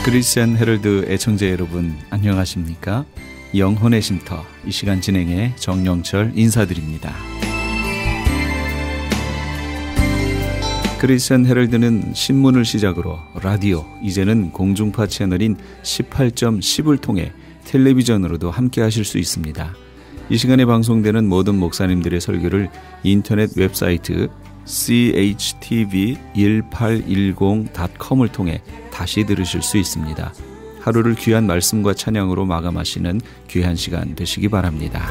크리스천 헤럴드 애청자 여러분 안녕하십니까? 영혼의 쉼터 이 시간 진행의 정영철 인사드립니다. 크리스천 헤럴드는 신문을 시작으로 라디오, 이제는 공중파 채널인 18.10을 통해 텔레비전으로도 함께 하실 수 있습니다. 이 시간에 방송되는 모든 목사님들의 설교를 인터넷 웹사이트 chtv1810.com을 통해 다시 들으실 수 있습니다. 하루를 귀한 말씀과 찬양으로 마감하시는 귀한 시간 되시기 바랍니다.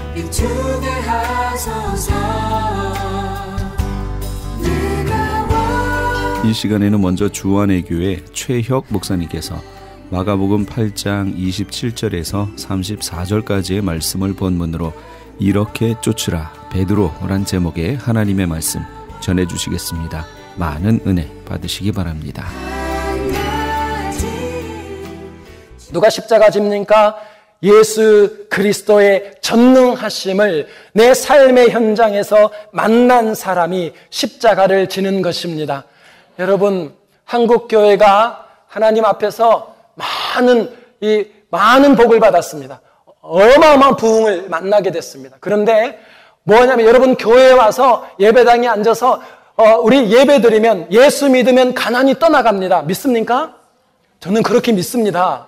이 시간에는 먼저 주안의 교회 최혁 목사님께서 마가복음 8장 27절에서 34절까지의 말씀을 본문으로 이렇게 쫓으라 베드로란 제목의 하나님의 말씀 전해주시겠습니다. 많은 은혜 받으시기 바랍니다. 누가 십자가 집니까? 예수 그리스도의 전능하심을 내 삶의 현장에서 만난 사람이 십자가를 지는 것입니다. 여러분, 한국교회가 하나님 앞에서 많은 복을 받았습니다. 어마어마한 부흥을 만나게 됐습니다. 그런데 뭐냐면 여러분 교회에 와서 예배당에 앉아서 우리 예배 드리면 예수 믿으면 가난이 떠나갑니다. 믿습니까? 저는 그렇게 믿습니다.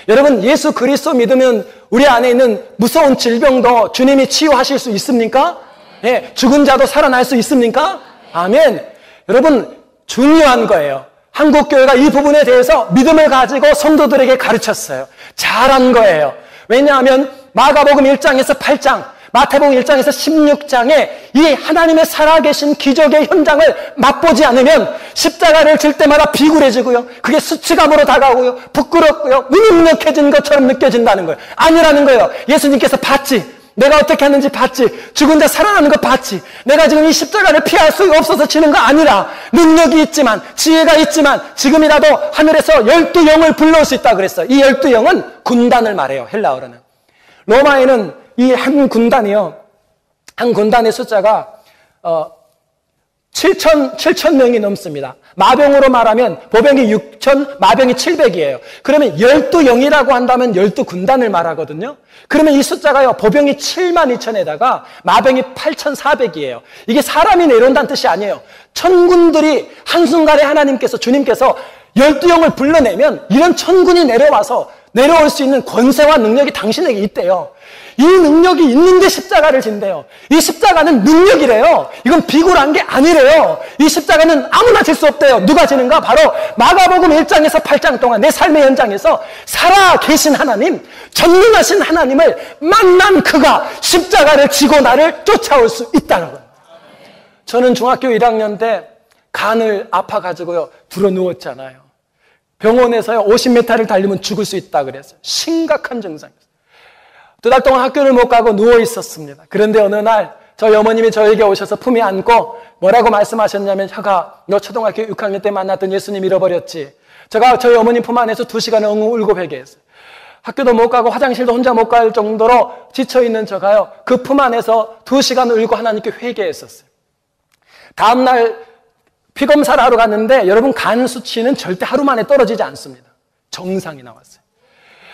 여러분 예수 그리스도 믿으면 우리 안에 있는 무서운 질병도 주님이 치유하실 수 있습니까? 예, 죽은 자도 살아날 수 있습니까? 아멘. 여러분 중요한 거예요. 한국교회가 이 부분에 대해서 믿음을 가지고 성도들에게 가르쳤어요. 잘한 거예요. 왜냐하면 마가복음 1장에서 8장, 마태복음 1장에서 16장에 이 하나님의 살아계신 기적의 현장을 맛보지 않으면 십자가를 질 때마다 비굴해지고요. 그게 수치감으로 다가오고요. 부끄럽고요. 무능력해진 것처럼 느껴진다는 거예요. 아니라는 거예요. 예수님께서 봤지. 내가 어떻게 하는지 봤지. 죽은 자 살아나는 거 봤지. 내가 지금 이 십자가를 피할 수가 없어서 지는 거 아니라 능력이 있지만 지혜가 있지만 지금이라도 하늘에서 12영을 불러올 수 있다고 그랬어요. 이 12영은 군단을 말해요. 헬라어로는. 로마에는 이 한 군단이요. 한 군단의 숫자가 7천 명이 넘습니다. 마병으로 말하면 보병이 6천, 마병이 700이에요. 그러면 12영이라고 한다면 12군단을 말하거든요. 그러면 이 숫자가요. 보병이 72,000에다가 마병이 8,400이에요. 이게 사람이 내려온다는 뜻이 아니에요. 천군들이 한순간에 하나님께서 주님께서 12영을 불러내면 이런 천군이 내려올 수 있는 권세와 능력이 당신에게 있대요. 이 능력이 있는데 십자가를 진대요. 이 십자가는 능력이래요. 이건 비굴한 게 아니래요. 이 십자가는 아무나 질 수 없대요. 누가 지는가? 바로 마가복음 1장에서 8장 동안 내 삶의 현장에서 살아계신 하나님, 전능하신 하나님을 만난 그가 십자가를 지고 나를 쫓아올 수 있다는 거예요. 저는 중학교 1학년 때 간을 아파가지고요 들어 누웠잖아요. 병원에서요 50m를 달리면 죽을 수 있다 그랬어요. 심각한 증상이었어요. 2달 동안 학교를 못 가고 누워 있었습니다. 그런데 어느 날 저희 어머님이 저에게 오셔서 품에 안고 뭐라고 말씀하셨냐면, 혁아, 너 초등학교 6학년 때 만났던 예수님 잃어버렸지? 제가 저희 어머님 품 안에서 2시간 엉엉 울고 회개했어요. 학교도 못 가고 화장실도 혼자 못 갈 정도로 지쳐있는 저가요 그 품 안에서 2시간 울고 하나님께 회개했었어요. 다음날 피검사를 하러 갔는데 여러분 간 수치는 절대 하루 만에 떨어지지 않습니다. 정상이 나왔어요.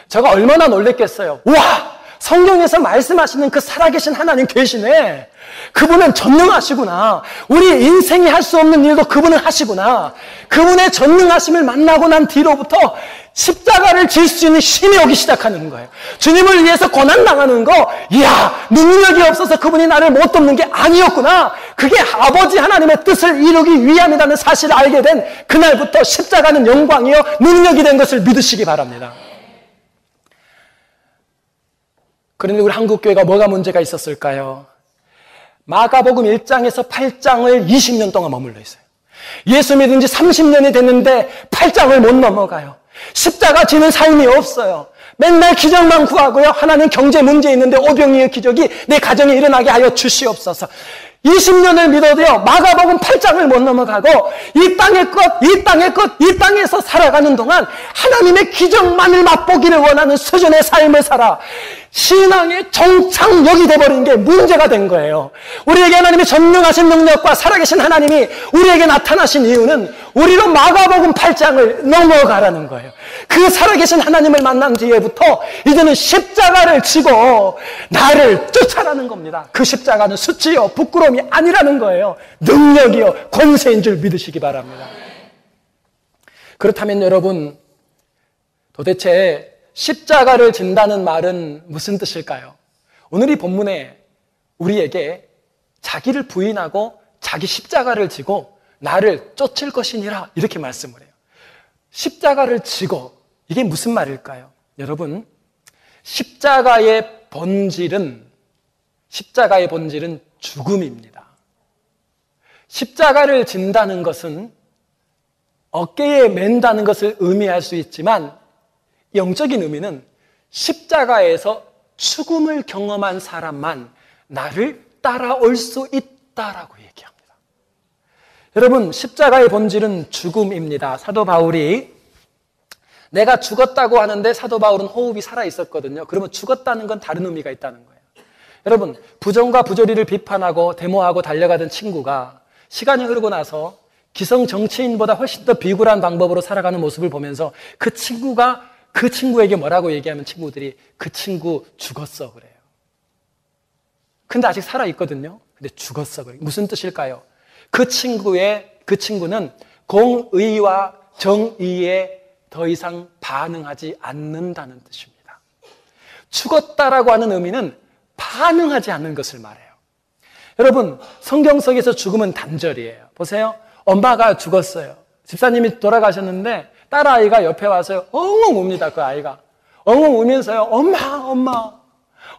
제가 얼마나 놀랬겠어요. 우와! 성경에서 말씀하시는 그 살아계신 하나님 계시네. 그분은 전능하시구나. 우리 인생이 할 수 없는 일도 그분은 하시구나. 그분의 전능하심을 만나고 난 뒤로부터 십자가를 질 수 있는 힘이 오기 시작하는 거예요. 주님을 위해서 고난당하는 거, 이야, 능력이 없어서 그분이 나를 못 돕는 게 아니었구나. 그게 아버지 하나님의 뜻을 이루기 위함이라는 사실을 알게 된 그날부터 십자가는 영광이요 능력이 된 것을 믿으시기 바랍니다. 그런데 우리 한국교회가 뭐가 문제가 있었을까요? 마가복음 1장에서 8장을 20년 동안 머물러 있어요. 예수 믿은 지 30년이 됐는데 8장을 못 넘어가요. 십자가 지는 삶이 없어요. 맨날 기적만 구하고요. 하나님 경제 문제 있는데 오병이의 기적이 내 가정에 일어나게 하여 주시옵소서. 20년을 믿어도요. 마가복음 8장을 못 넘어가고 이 땅의 것, 이 땅의 것, 이 땅에서 살아가는 동안 하나님의 기적만을 맛보기를 원하는 수준의 삶을 살아 신앙의 정착력이 돼버린 게 문제가 된 거예요. 우리에게 하나님의 전능하신 능력과 살아계신 하나님이 우리에게 나타나신 이유는 우리로 마가복음 8장을 넘어가라는 거예요. 그 살아계신 하나님을 만난 뒤에부터 이제는 십자가를 지고 나를 쫓아라는 겁니다. 그 십자가는 수치요 부끄러움이 아니라는 거예요. 능력이요 권세인 줄 믿으시기 바랍니다. 그렇다면 여러분, 도대체 십자가를 진다는 말은 무슨 뜻일까요? 오늘 이 본문에 우리에게 자기를 부인하고 자기 십자가를 지고 나를 쫓을 것이니라 이렇게 말씀을 해요. 십자가를 지고 이게 무슨 말일까요? 여러분, 십자가의 본질은 죽음입니다. 십자가를 진다는 것은 어깨에 맨다는 것을 의미할 수 있지만 영적인 의미는 십자가에서 죽음을 경험한 사람만 나를 따라올 수 있다라고 얘기합니다. 여러분, 십자가의 본질은 죽음입니다. 사도 바울이 내가 죽었다고 하는데 사도 바울은 호흡이 살아있었거든요. 그러면 죽었다는 건 다른 의미가 있다는 거예요. 여러분, 부정과 부조리를 비판하고 데모하고 달려가던 친구가 시간이 흐르고 나서 기성 정치인보다 훨씬 더 비굴한 방법으로 살아가는 모습을 보면서 그 친구에게 뭐라고 얘기하면 친구들이 그 친구 죽었어 그래요. 근데 아직 살아있거든요. 근데 죽었어 그래요. 무슨 뜻일까요? 그 친구는 공의와 정의에 더 이상 반응하지 않는다는 뜻입니다. 죽었다라고 하는 의미는 반응하지 않는 것을 말해요. 여러분, 성경 속에서 죽음은 단절이에요. 보세요. 엄마가 죽었어요. 집사님이 돌아가셨는데 딸아이가 옆에 와서 엉엉 웁니다. 그 아이가 엉엉 우면서요.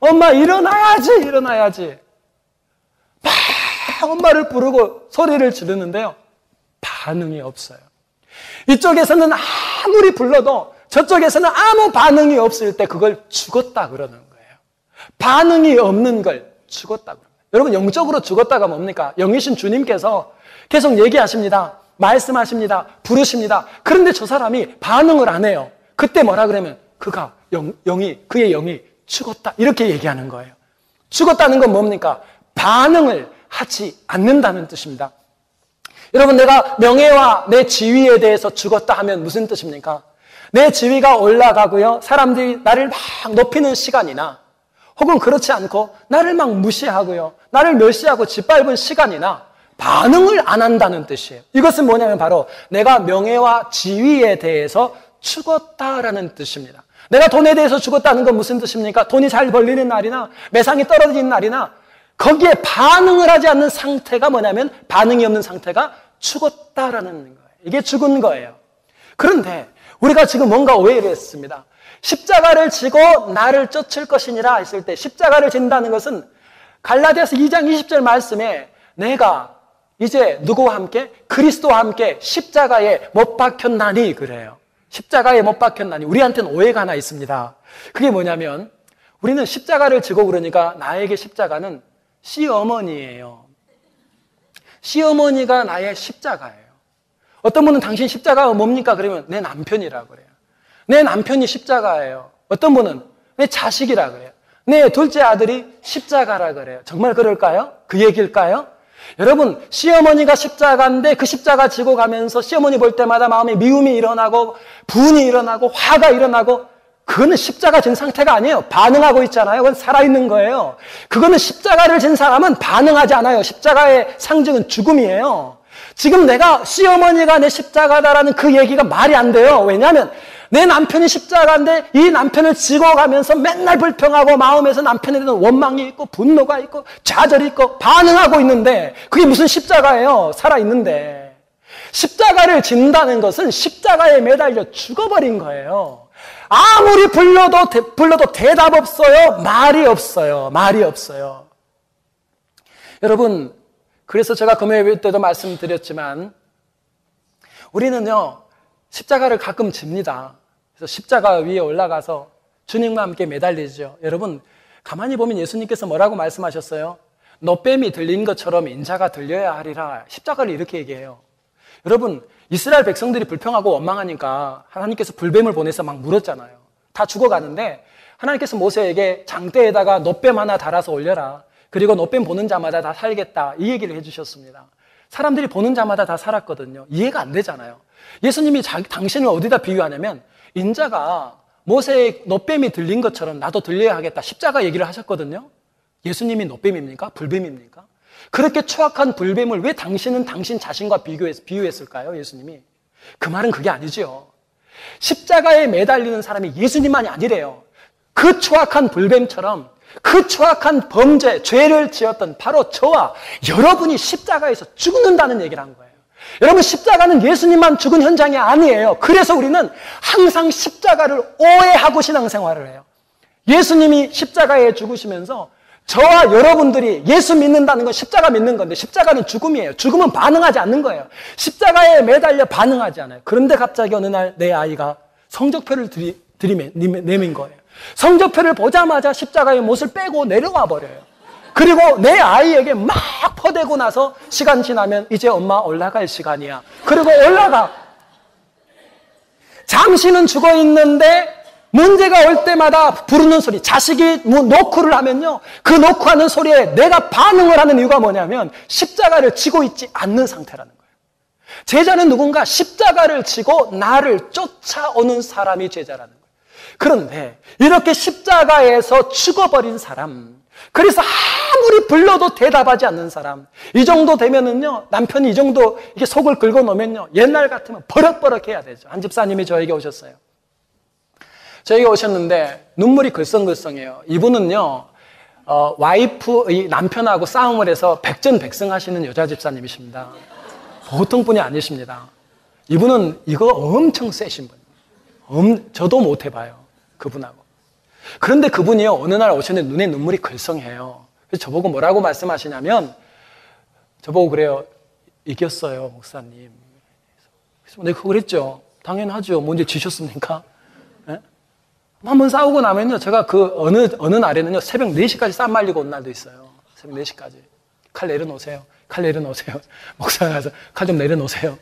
엄마 일어나야지. 막 엄마를 부르고 소리를 지르는데요. 반응이 없어요. 이쪽에서는 아무리 불러도 저쪽에서는 아무 반응이 없을 때 그걸 죽었다 그러는 거예요. 반응이 없는 걸 죽었다 그러는 거예요. 여러분, 영적으로 죽었다가 뭡니까? 영이신 주님께서 계속 얘기하십니다. 말씀하십니다. 부르십니다. 그런데 저 사람이 반응을 안 해요. 그때 뭐라 그러면 그의 영이 죽었다 이렇게 얘기하는 거예요. 죽었다는 건 뭡니까? 반응을 하지 않는다는 뜻입니다. 여러분, 내가 명예와 내 지위에 대해서 죽었다 하면 무슨 뜻입니까? 내 지위가 올라가고요, 사람들이 나를 막 높이는 시간이나 혹은 그렇지 않고 나를 막 무시하고요, 나를 멸시하고 짓밟은 시간이나 반응을 안 한다는 뜻이에요. 이것은 뭐냐면 바로 내가 명예와 지위에 대해서 죽었다라는 뜻입니다. 내가 돈에 대해서 죽었다는 건 무슨 뜻입니까? 돈이 잘 벌리는 날이나 매상이 떨어지는 날이나 거기에 반응을 하지 않는 상태가 뭐냐면, 반응이 없는 상태가 죽었다라는 거예요. 이게 죽은 거예요. 그런데 우리가 지금 뭔가 오해를 했습니다. 십자가를 지고 나를 쫓을 것이니라 했을 때 십자가를 진다는 것은 갈라디아서 2장 20절 말씀에 내가 이제 누구와 함께? 그리스도와 함께 십자가에 못 박혔나니 그래요. 십자가에 못 박혔나니. 우리한테는 오해가 하나 있습니다. 그게 뭐냐면 우리는 십자가를 지고 그러니까 나에게 십자가는 시어머니예요. 시어머니가 나의 십자가예요. 어떤 분은 당신 십자가가 뭡니까? 그러면 내 남편이라고 그래요. 내 남편이 십자가예요. 어떤 분은 내 자식이라 그래요. 내 둘째 아들이 십자가라 그래요. 정말 그럴까요? 그 얘기일까요? 여러분, 시어머니가 십자가인데 그 십자가 지고 가면서 시어머니 볼 때마다 마음에 미움이 일어나고 분이 일어나고 화가 일어나고, 그거는 십자가 진 상태가 아니에요. 반응하고 있잖아요. 그건 살아있는 거예요. 그거는 십자가를 진 사람은 반응하지 않아요. 십자가의 상징은 죽음이에요. 지금 내가 시어머니가 내 십자가다라는 그 얘기가 말이 안 돼요. 왜냐하면 내 남편이 십자가인데 이 남편을 지고 가면서 맨날 불평하고 마음에서 남편에 대한 원망이 있고 분노가 있고 좌절이 있고 반응하고 있는데 그게 무슨 십자가예요? 살아있는데. 십자가를 진다는 것은 십자가에 매달려 죽어버린 거예요. 아무리 불러도 대답 없어요. 말이 없어요. 여러분, 그래서 제가 금요일 때도 말씀드렸지만 우리는요, 십자가를 가끔 집니다. 그래서 십자가 위에 올라가서 주님과 함께 매달리죠. 여러분, 가만히 보면 예수님께서 뭐라고 말씀하셨어요? 노뱀이 들린 것처럼 인자가 들려야 하리라. 십자가를 이렇게 얘기해요. 여러분, 이스라엘 백성들이 불평하고 원망하니까 하나님께서 불뱀을 보내서 막 물었잖아요. 다 죽어가는데 하나님께서 모세에게 장대에다가 노뱀 하나 달아서 올려라. 그리고 노뱀 보는 자마다 다 살겠다. 이 얘기를 해주셨습니다. 사람들이 보는 자마다 다 살았거든요. 이해가 안 되잖아요. 예수님이 당신을 어디다 비유하냐면 인자가 모세의 노뱀이 들린 것처럼 나도 들려야 하겠다. 십자가 얘기를 하셨거든요. 예수님이 노뱀입니까? 불뱀입니까? 그렇게 추악한 불뱀을 왜 당신은 당신 자신과 비유했을까요? 예수님이. 그 말은 그게 아니죠. 십자가에 매달리는 사람이 예수님만이 아니래요. 그 추악한 불뱀처럼 그 추악한 범죄, 죄를 지었던 바로 저와 여러분이 십자가에서 죽는다는 얘기를 한 거예요. 여러분, 십자가는 예수님만 죽은 현장이 아니에요. 그래서 우리는 항상 십자가를 오해하고 신앙생활을 해요. 예수님이 십자가에 죽으시면서 저와 여러분들이 예수 믿는다는 건 십자가 믿는 건데, 십자가는 죽음이에요. 죽음은 반응하지 않는 거예요. 십자가에 매달려 반응하지 않아요. 그런데 갑자기 어느 날 내 아이가 성적표를 내민 거예요. 성적표를 보자마자 십자가의 못을 빼고 내려와 버려요. 그리고 내 아이에게 막 퍼대고 나서 시간 지나면 이제 엄마 올라갈 시간이야. 그리고 올라가. 잠시는 죽어 있는데 문제가 올 때마다 부르는 소리, 자식이 노크를 하면요, 그 노크하는 소리에 내가 반응을 하는 이유가 뭐냐면 십자가를 지고 있지 않는 상태라는 거예요. 제자는 누군가 십자가를 지고 나를 쫓아오는 사람이 제자라는 거예요. 그런데 이렇게 십자가에서 죽어버린 사람, 그래서 아무리 불러도 대답하지 않는 사람, 이 정도 되면은요, 남편이 이 정도 이렇게 속을 긁어 놓으면요, 옛날 같으면 버럭버럭 해야 되죠. 한 집사님이 저에게 오셨어요. 저에게 오셨는데 눈물이 글썽글썽해요. 이분은요, 와이프, 남편하고 싸움을 해서 백전백승하시는 여자 집사님이십니다. 보통 분이 아니십니다. 이분은 이거 엄청 세신 분이에요. 저도 못 해봐요. 그분하고. 그런데 그분이요, 어느 날 오셨는데 눈에 눈물이 글썽해요. 그래서 저보고 뭐라고 말씀하시냐면, 저보고 그래요. 이겼어요, 목사님. 그래서 내가 그랬죠. 당연하죠. 뭔지 지셨습니까? 네? 한번 싸우고 나면요, 제가 그 어느 날에는요, 새벽 4시까지 쌈 말리고 온 날도 있어요. 새벽 4시까지. 칼 내려놓으세요. 칼 내려놓으세요. 목사가 가서 칼 좀 내려놓으세요.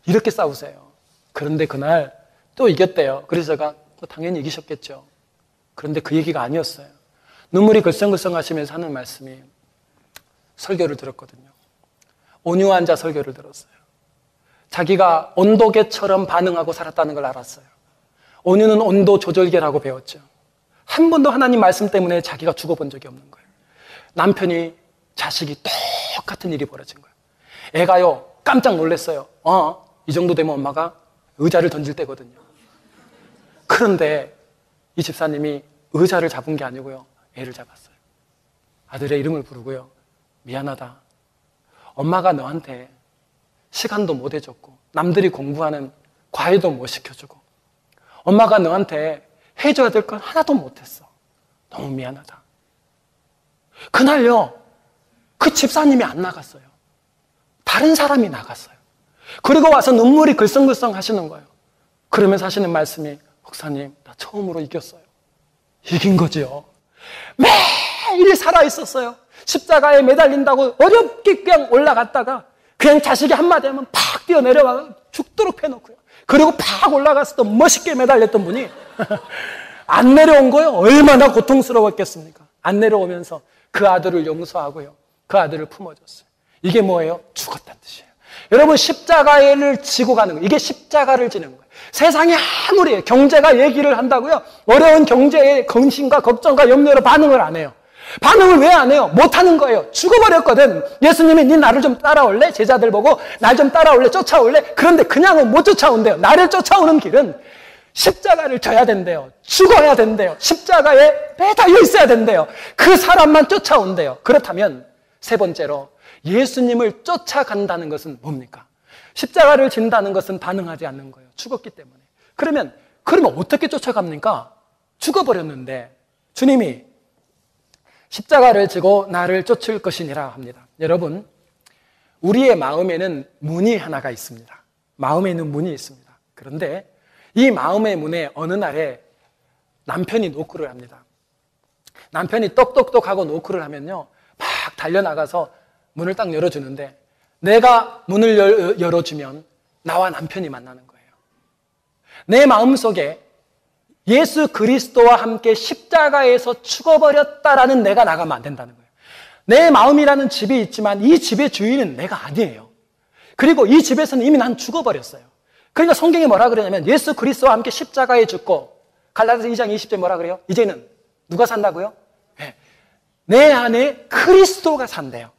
이렇게 싸우세요. 그런데 그날 또 이겼대요. 그래서 제가 당연히 이기셨겠죠. 그런데 그 얘기가 아니었어요. 눈물이 글썽글썽 하시면서 하는 말씀이, 설교를 들었거든요. 온유한 자 설교를 들었어요. 자기가 온도계처럼 반응하고 살았다는 걸 알았어요. 온유는 온도 조절계라고 배웠죠. 한 번도 하나님 말씀 때문에 자기가 죽어본 적이 없는 거예요. 남편이, 자식이 똑같은 일이 벌어진 거예요. 애가요, 깜짝 놀랐어요. 이 정도 되면 엄마가 의자를 던질 때거든요. 그런데 이 집사님이 의자를 잡은 게 아니고요, 애를 잡았어요. 아들의 이름을 부르고요, 미안하다. 엄마가 너한테 시간도 못 해줬고 남들이 공부하는 과외도 못 시켜주고 엄마가 너한테 해줘야 될 건 하나도 못했어. 너무 미안하다. 그날요, 그 집사님이 안 나갔어요. 다른 사람이 나갔어요. 그리고 와서 눈물이 글썽글썽 하시는 거예요. 그러면서 하시는 말씀이, 목사님, 나 처음으로 이겼어요. 이긴 거죠. 매일 살아있었어요. 십자가에 매달린다고 어렵게 그냥 올라갔다가 그냥 자식이 한마디 하면 팍 뛰어내려와 죽도록 패놓고요. 그리고 팍 올라가서 또 멋있게 매달렸던 분이 안 내려온 거예요. 얼마나 고통스러웠겠습니까? 안 내려오면서 그 아들을 용서하고요, 그 아들을 품어줬어요. 이게 뭐예요? 죽었다는 뜻이에요. 여러분, 십자가를 지고 가는 거예요. 이게 십자가를 지는 거예요. 세상에 아무리 경제가 얘기를 한다고요, 어려운 경제의 근심과 걱정과 염려로 반응을 안 해요. 반응을 왜 안 해요? 못하는 거예요. 죽어버렸거든. 예수님이 네 나를 좀 따라올래? 제자들 보고 날 좀 따라올래? 쫓아올래? 그런데 그냥은 못 쫓아온대요. 나를 쫓아오는 길은 십자가를 져야 된대요. 죽어야 된대요. 십자가에 매달려 있어야 된대요. 그 사람만 쫓아온대요. 그렇다면 세 번째로, 예수님을 쫓아간다는 것은 뭡니까? 십자가를 진다는 것은 반응하지 않는 거예요. 죽었기 때문에. 그러면 어떻게 쫓아갑니까? 죽어버렸는데 주님이 십자가를 지고 나를 쫓을 것이니라 합니다. 여러분, 우리의 마음에는 문이 하나가 있습니다. 마음에는 문이 있습니다. 그런데 이 마음의 문에 어느 날에 남편이 노크를 합니다. 남편이 똑똑똑하고 노크를 하면요, 막 달려나가서 문을 딱 열어주는데, 내가 문을 열어주면 나와 남편이 만나는 거예요. 내 마음속에 예수 그리스도와 함께 십자가에서 죽어버렸다라는 내가 나가면 안 된다는 거예요. 내 마음이라는 집이 있지만 이 집의 주인은 내가 아니에요. 그리고 이 집에서는 이미 난 죽어버렸어요. 그러니까 성경이 뭐라 그러냐면 예수 그리스도와 함께 십자가에 죽고 갈라디아서 2장 20절 뭐라 그래요? 이제는 누가 산다고요? 네. 내 안에 그리스도가 산대요.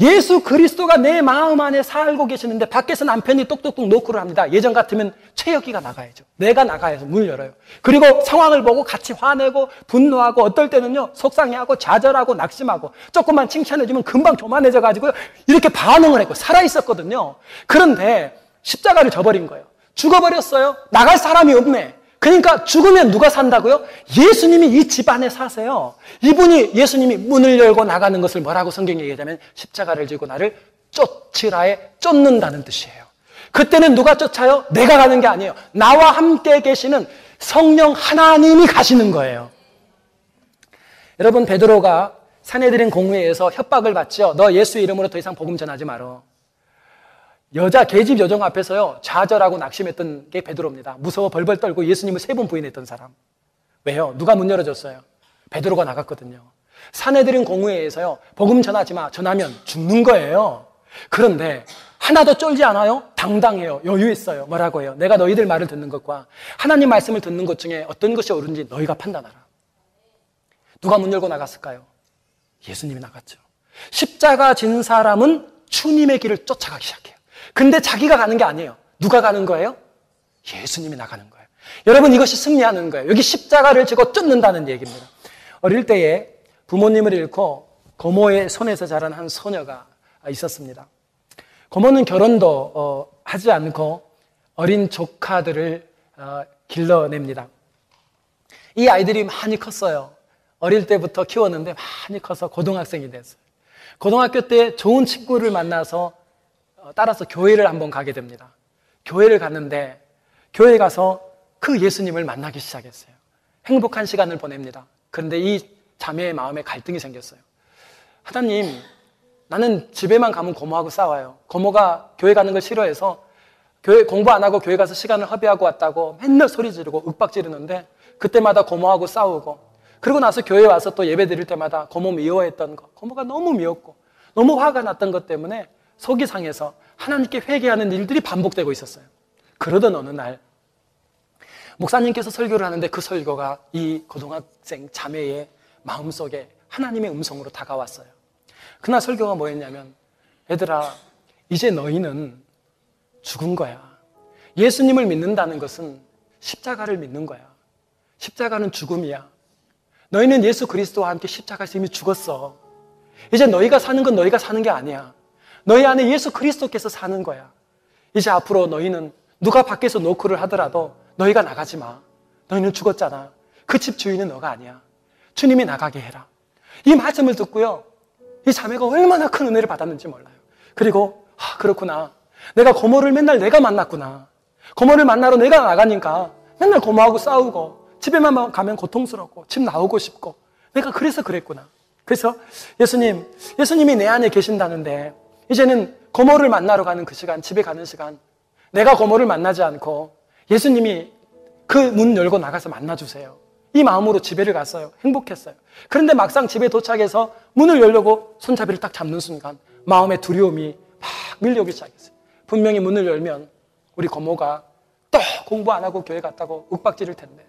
예수 그리스도가 내 마음 안에 살고 계시는데 밖에서 남편이 똑똑똑 노크를 합니다. 예전 같으면 최혁기가 나가야죠. 내가 나가야죠. 문을 열어요. 그리고 상황을 보고 같이 화내고 분노하고 어떨 때는요 속상해하고 좌절하고 낙심하고 조금만 칭찬해주면 금방 교만해져가지고 이렇게 반응을 했고 살아있었거든요. 그런데 십자가를 져버린 거예요. 죽어버렸어요. 나갈 사람이 없네. 그러니까 죽으면 누가 산다고요? 예수님이 이 집안에 사세요. 이분이 예수님이 문을 열고 나가는 것을 뭐라고 성경이 얘기하자면 십자가를 지고 나를 쫓으라에 쫓는다는 뜻이에요. 그때는 누가 쫓아요? 내가 가는 게 아니에요. 나와 함께 계시는 성령 하나님이 가시는 거예요. 여러분 베드로가 사내들인 공회에서 협박을 받죠. 너 예수 이름으로 더 이상 복음 전하지 마라. 여자 계집 여종 앞에서요 좌절하고 낙심했던 게 베드로입니다. 무서워 벌벌 떨고 예수님을 3번 부인했던 사람. 왜요? 누가 문 열어줬어요? 베드로가 나갔거든요. 사내들인 공회에서요 복음 전하지 마. 전하면 죽는 거예요. 그런데 하나도 쫄지 않아요? 당당해요. 여유 있어요. 뭐라고 해요? 내가 너희들 말을 듣는 것과 하나님 말씀을 듣는 것 중에 어떤 것이 옳은지 너희가 판단하라. 누가 문 열고 나갔을까요? 예수님이 나갔죠. 십자가 진 사람은 주님의 길을 쫓아가기 시작해요. 근데 자기가 가는 게 아니에요. 누가 가는 거예요? 예수님이 나가는 거예요. 여러분 이것이 승리하는 거예요. 여기 십자가를 지고 쫓는다는 얘기입니다. 어릴 때에 부모님을 잃고 고모의 손에서 자란 한 소녀가 있었습니다. 고모는 결혼도 하지 않고 어린 조카들을 길러냅니다. 이 아이들이 많이 컸어요. 어릴 때부터 키웠는데 많이 커서 고등학생이 됐어요. 고등학교 때 좋은 친구를 만나서 따라서 교회를 한번 가게 됩니다. 교회를 갔는데 교회에 가서 그 예수님을 만나기 시작했어요. 행복한 시간을 보냅니다. 그런데 이 자매의 마음에 갈등이 생겼어요. 하나님, 나는 집에만 가면 고모하고 싸워요. 고모가 교회 가는 걸 싫어해서 교회 공부 안 하고 교회 가서 시간을 허비하고 왔다고 맨날 소리 지르고 윽박 지르는데 그때마다 고모하고 싸우고 그러고 나서 교회에 와서 또 예배 드릴 때마다 고모 미워했던 거, 고모가 너무 미웠고 너무 화가 났던 것 때문에 속이 상해서 하나님께 회개하는 일들이 반복되고 있었어요. 그러던 어느 날 목사님께서 설교를 하는데 그 설교가 이 고등학생 자매의 마음속에 하나님의 음성으로 다가왔어요. 그날 설교가 뭐였냐면 얘들아 이제 너희는 죽은 거야. 예수님을 믿는다는 것은 십자가를 믿는 거야. 십자가는 죽음이야. 너희는 예수 그리스도와 함께 십자가에서 이미 죽었어. 이제 너희가 사는 건 너희가 사는 게 아니야. 너희 안에 예수 그리스도께서 사는 거야. 이제 앞으로 너희는 누가 밖에서 노크를 하더라도 너희가 나가지 마. 너희는 죽었잖아. 그 집 주인은 너가 아니야. 주님이 나가게 해라. 이 말씀을 듣고요. 이 자매가 얼마나 큰 은혜를 받았는지 몰라요. 그리고 그렇구나. 내가 고모를 맨날 내가 만났구나. 고모를 만나러 내가 나가니까 맨날 고모하고 싸우고 집에만 가면 고통스럽고 집 나오고 싶고 내가 그래서 그랬구나. 그래서 예수님이 내 안에 계신다는데 이제는 고모를 만나러 가는 그 시간, 집에 가는 시간 내가 고모를 만나지 않고 예수님이 그 문 열고 나가서 만나주세요. 이 마음으로 집에를 갔어요. 행복했어요. 그런데 막상 집에 도착해서 문을 열려고 손잡이를 딱 잡는 순간 마음의 두려움이 막 밀려오기 시작했어요. 분명히 문을 열면 우리 고모가 또 공부 안 하고 교회 갔다고 윽박지를 텐데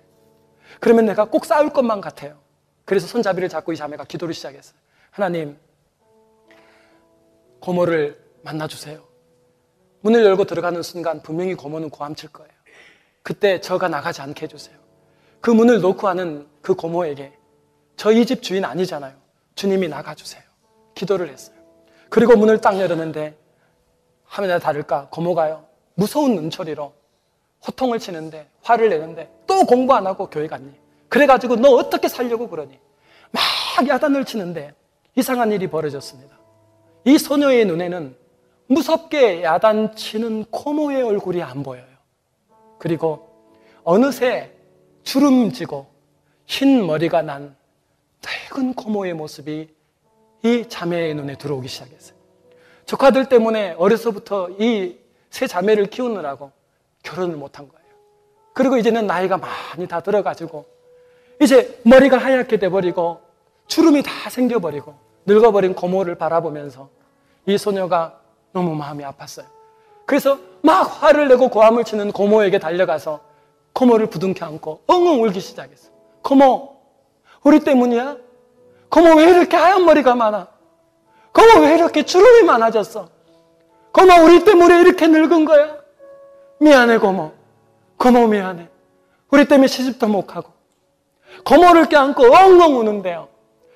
그러면 내가 꼭 싸울 것만 같아요. 그래서 손잡이를 잡고 이 자매가 기도를 시작했어요. 하나님, 고모를 만나주세요. 문을 열고 들어가는 순간 분명히 고모는 고함칠 거예요. 그때 저가 나가지 않게 해주세요. 그 문을 놓고 하는 그 고모에게 저 이 집 주인 아니잖아요. 주님이 나가주세요. 기도를 했어요. 그리고 문을 딱 열었는데 하면이나 다를까 고모가요. 무서운 눈초리로 호통을 치는데 화를 내는데 또 공부 안 하고 교회 갔니? 그래가지고 너 어떻게 살려고 그러니? 막 야단을 치는데 이상한 일이 벌어졌습니다. 이 소녀의 눈에는 무섭게 야단치는 고모의 얼굴이 안 보여요. 그리고 어느새 주름지고 흰 머리가 난 늙은 고모의 모습이 이 자매의 눈에 들어오기 시작했어요. 조카들 때문에 어려서부터 이 세 자매를 키우느라고 결혼을 못한 거예요. 그리고 이제는 나이가 많이 다 들어가지고 이제 머리가 하얗게 돼버리고 주름이 다 생겨버리고 늙어버린 고모를 바라보면서 이 소녀가 너무 마음이 아팠어요. 그래서 막 화를 내고 고함을 치는 고모에게 달려가서 고모를 부둥켜 안고 엉엉 울기 시작했어. 고모, 우리 때문이야? 고모 왜 이렇게 하얀 머리가 많아? 고모 왜 이렇게 주름이 많아졌어? 고모 우리 때문에 이렇게 늙은 거야? 미안해 고모. 고모 미안해. 우리 때문에 시집도 못 가고. 고모를 껴안고 엉엉 우는데요.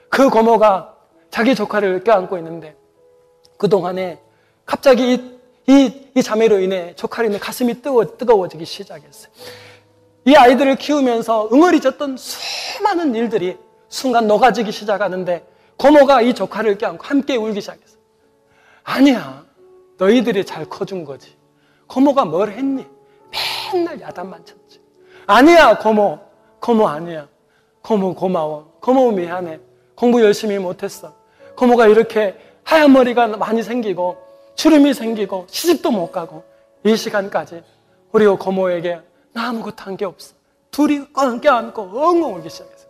그 고모가 자기 조카를 껴안고 있는데 그동안에 갑자기 이 자매로 인해 조카로 인해 가슴이 뜨거워지기 시작했어요. 이 아이들을 키우면서 응어리졌던 수많은 일들이 순간 녹아지기 시작하는데 고모가 이 조카를 껴안고 함께 울기 시작했어요. 아니야. 너희들이 잘 커준 거지. 고모가 뭘 했니? 맨날 야단만 쳤지. 아니야 고모. 고모 아니야. 고모 고마워. 고모 미안해. 공부 열심히 못했어. 고모가 이렇게 하얀 머리가 많이 생기고 주름이 생기고 시집도 못 가고 이 시간까지 우리 고모에게 나 아무것도 한 게 없어. 둘이 껴안고 엉엉 울기 시작했어요.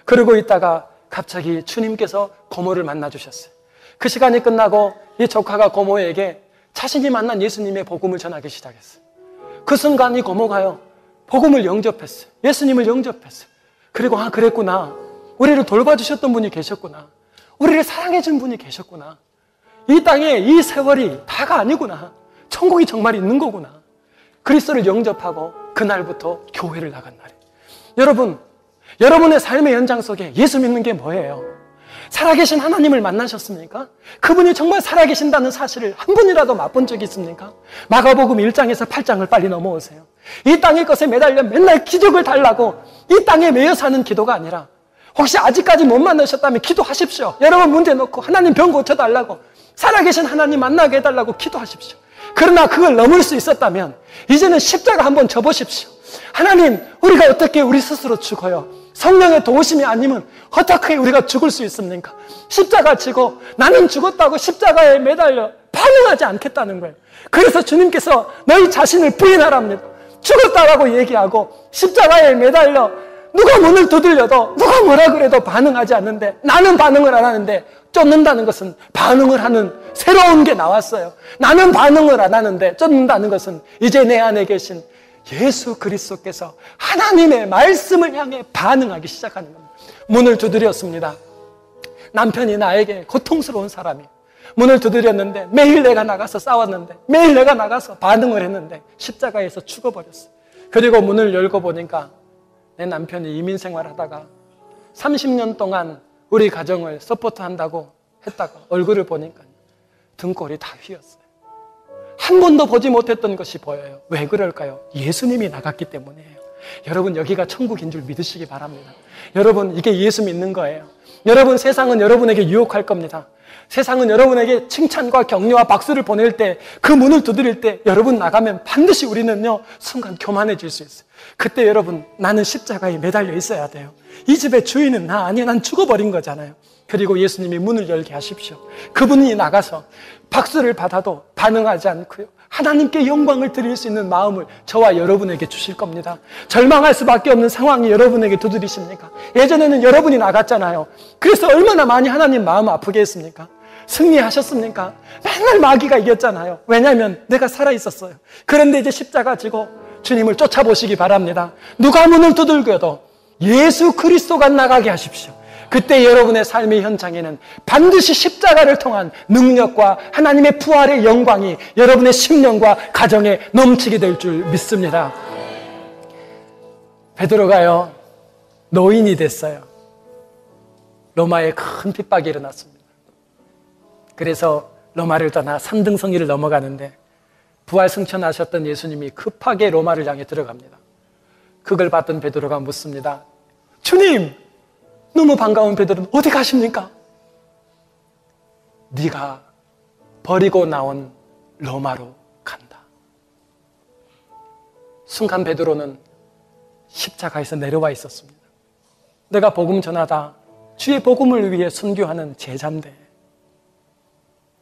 그러고 있다가 갑자기 주님께서 고모를 만나주셨어요. 그 시간이 끝나고 이 조카가 고모에게 자신이 만난 예수님의 복음을 전하기 시작했어요. 그 순간 이 고모가요 복음을 영접했어요. 예수님을 영접했어요. 그리고 그랬구나. 우리를 돌봐주셨던 분이 계셨구나. 우리를 사랑해준 분이 계셨구나. 이 땅에 이 세월이 다가 아니구나. 천국이 정말 있는 거구나. 그리스도를 영접하고 그날부터 교회를 나간 날이에요. 여러분, 여러분의 삶의 현장 속에 예수 믿는 게 뭐예요? 살아계신 하나님을 만나셨습니까? 그분이 정말 살아계신다는 사실을 한 번이라도 맛본 적이 있습니까? 마가복음 1장에서 8장을 빨리 넘어오세요. 이 땅의 것에 매달려 맨날 기적을 달라고 이 땅에 매여 사는 기도가 아니라 혹시 아직까지 못 만나셨다면 기도하십시오. 여러분 문제 놓고 하나님 병 고쳐달라고 살아계신 하나님 만나게 해달라고 기도하십시오. 그러나 그걸 넘을 수 있었다면 이제는 십자가 한번 져보십시오. 하나님, 우리가 어떻게 우리 스스로 죽어요? 성령의 도우심이 아니면 어떻게 우리가 죽을 수 있습니까? 십자가 지고 나는 죽었다고 십자가에 매달려 반응하지 않겠다는 거예요. 그래서 주님께서 너희 자신을 부인하랍니다. 죽었다라고 얘기하고 십자가에 매달려 누가 문을 두들려도 누가 뭐라 그래도 반응하지 않는데 나는 반응을 안 하는데 쫓는다는 것은 반응을 하는 새로운 게 나왔어요. 나는 반응을 안 하는데 쫓는다는 것은 이제 내 안에 계신 예수 그리스도께서 하나님의 말씀을 향해 반응하기 시작하는 겁니다. 문을 두드렸습니다. 남편이 나에게 고통스러운 사람이 문을 두드렸는데 매일 내가 나가서 싸웠는데 매일 내가 나가서 반응을 했는데 십자가에서 죽어버렸어요. 그리고 문을 열고 보니까 내 남편이 이민 생활하다가 30년 동안 우리 가정을 서포트한다고 했다가 얼굴을 보니까 등골이 다 휘었어요. 한 번도 보지 못했던 것이 보여요. 왜 그럴까요? 예수님이 나갔기 때문이에요. 여러분 여기가 천국인 줄 믿으시기 바랍니다. 여러분 이게 예수 믿는 거예요. 여러분 세상은 여러분에게 유혹할 겁니다. 세상은 여러분에게 칭찬과 격려와 박수를 보낼 때 그 문을 두드릴 때 여러분 나가면 반드시 우리는요 순간 교만해질 수 있어요. 그때 여러분 나는 십자가에 매달려 있어야 돼요. 이 집의 주인은 나 아니야. 난 죽어버린 거잖아요. 그리고 예수님이 문을 열게 하십시오. 그분이 나가서 박수를 받아도 반응하지 않고요 하나님께 영광을 드릴 수 있는 마음을 저와 여러분에게 주실 겁니다. 절망할 수밖에 없는 상황이 여러분에게 두드리십니까? 예전에는 여러분이 나갔잖아요. 그래서 얼마나 많이 하나님 마음 아프게 했습니까? 승리하셨습니까? 맨날 마귀가 이겼잖아요. 왜냐하면 내가 살아있었어요. 그런데 이제 십자가 지고 주님을 쫓아보시기 바랍니다. 누가 문을 두들겨도 예수 그리스도가 나가게 하십시오. 그때 여러분의 삶의 현장에는 반드시 십자가를 통한 능력과 하나님의 부활의 영광이 여러분의 심령과 가정에 넘치게 될 줄 믿습니다. 베드로가요 노인이 됐어요. 로마에 큰 핍박이 일어났습니다. 그래서 로마를 떠나 산등성이를 넘어가는데 부활 승천하셨던 예수님이 급하게 로마를 향해 들어갑니다. 그걸 봤던 베드로가 묻습니다. 주님! 너무 반가운 베드로는 어디 가십니까? 네가 버리고 나온 로마로 간다. 순간 베드로는 십자가에서 내려와 있었습니다. 내가 복음 전하다 주의 복음을 위해 순교하는 제자인데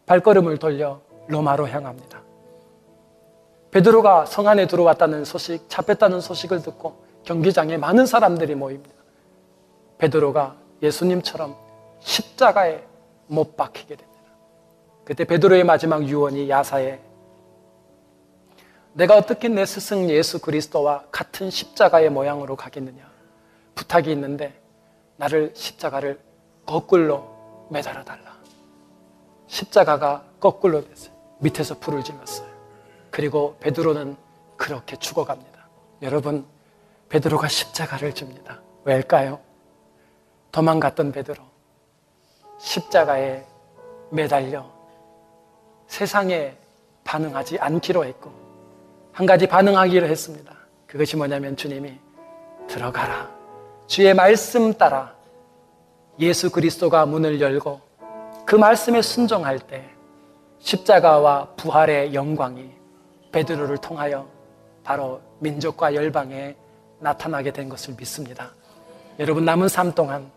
발걸음을 돌려 로마로 향합니다. 베드로가 성 안에 들어왔다는 소식, 잡혔다는 소식을 듣고 경기장에 많은 사람들이 모입니다. 베드로가 예수님처럼 십자가에 못 박히게 됩니다. 그때 베드로의 마지막 유언이 야사에 내가 어떻게 내 스승 예수 그리스도와 같은 십자가의 모양으로 가겠느냐. 부탁이 있는데 나를 십자가를 거꾸로 매달아 달라. 십자가가 거꾸로 됐어요. 밑에서 불을 질렀어요. 그리고 베드로는 그렇게 죽어갑니다. 여러분, 베드로가 십자가를 줍니다. 왜일까요? 도망갔던 베드로, 십자가에 매달려 세상에 반응하지 않기로 했고 한 가지 반응하기로 했습니다. 그것이 뭐냐면 주님이 들어가라. 주의 말씀 따라 예수 그리스도가 문을 열고 그 말씀에 순종할 때 십자가와 부활의 영광이 베드로를 통하여 바로 민족과 열방에 나타나게 된 것을 믿습니다. 여러분, 남은 삶 동안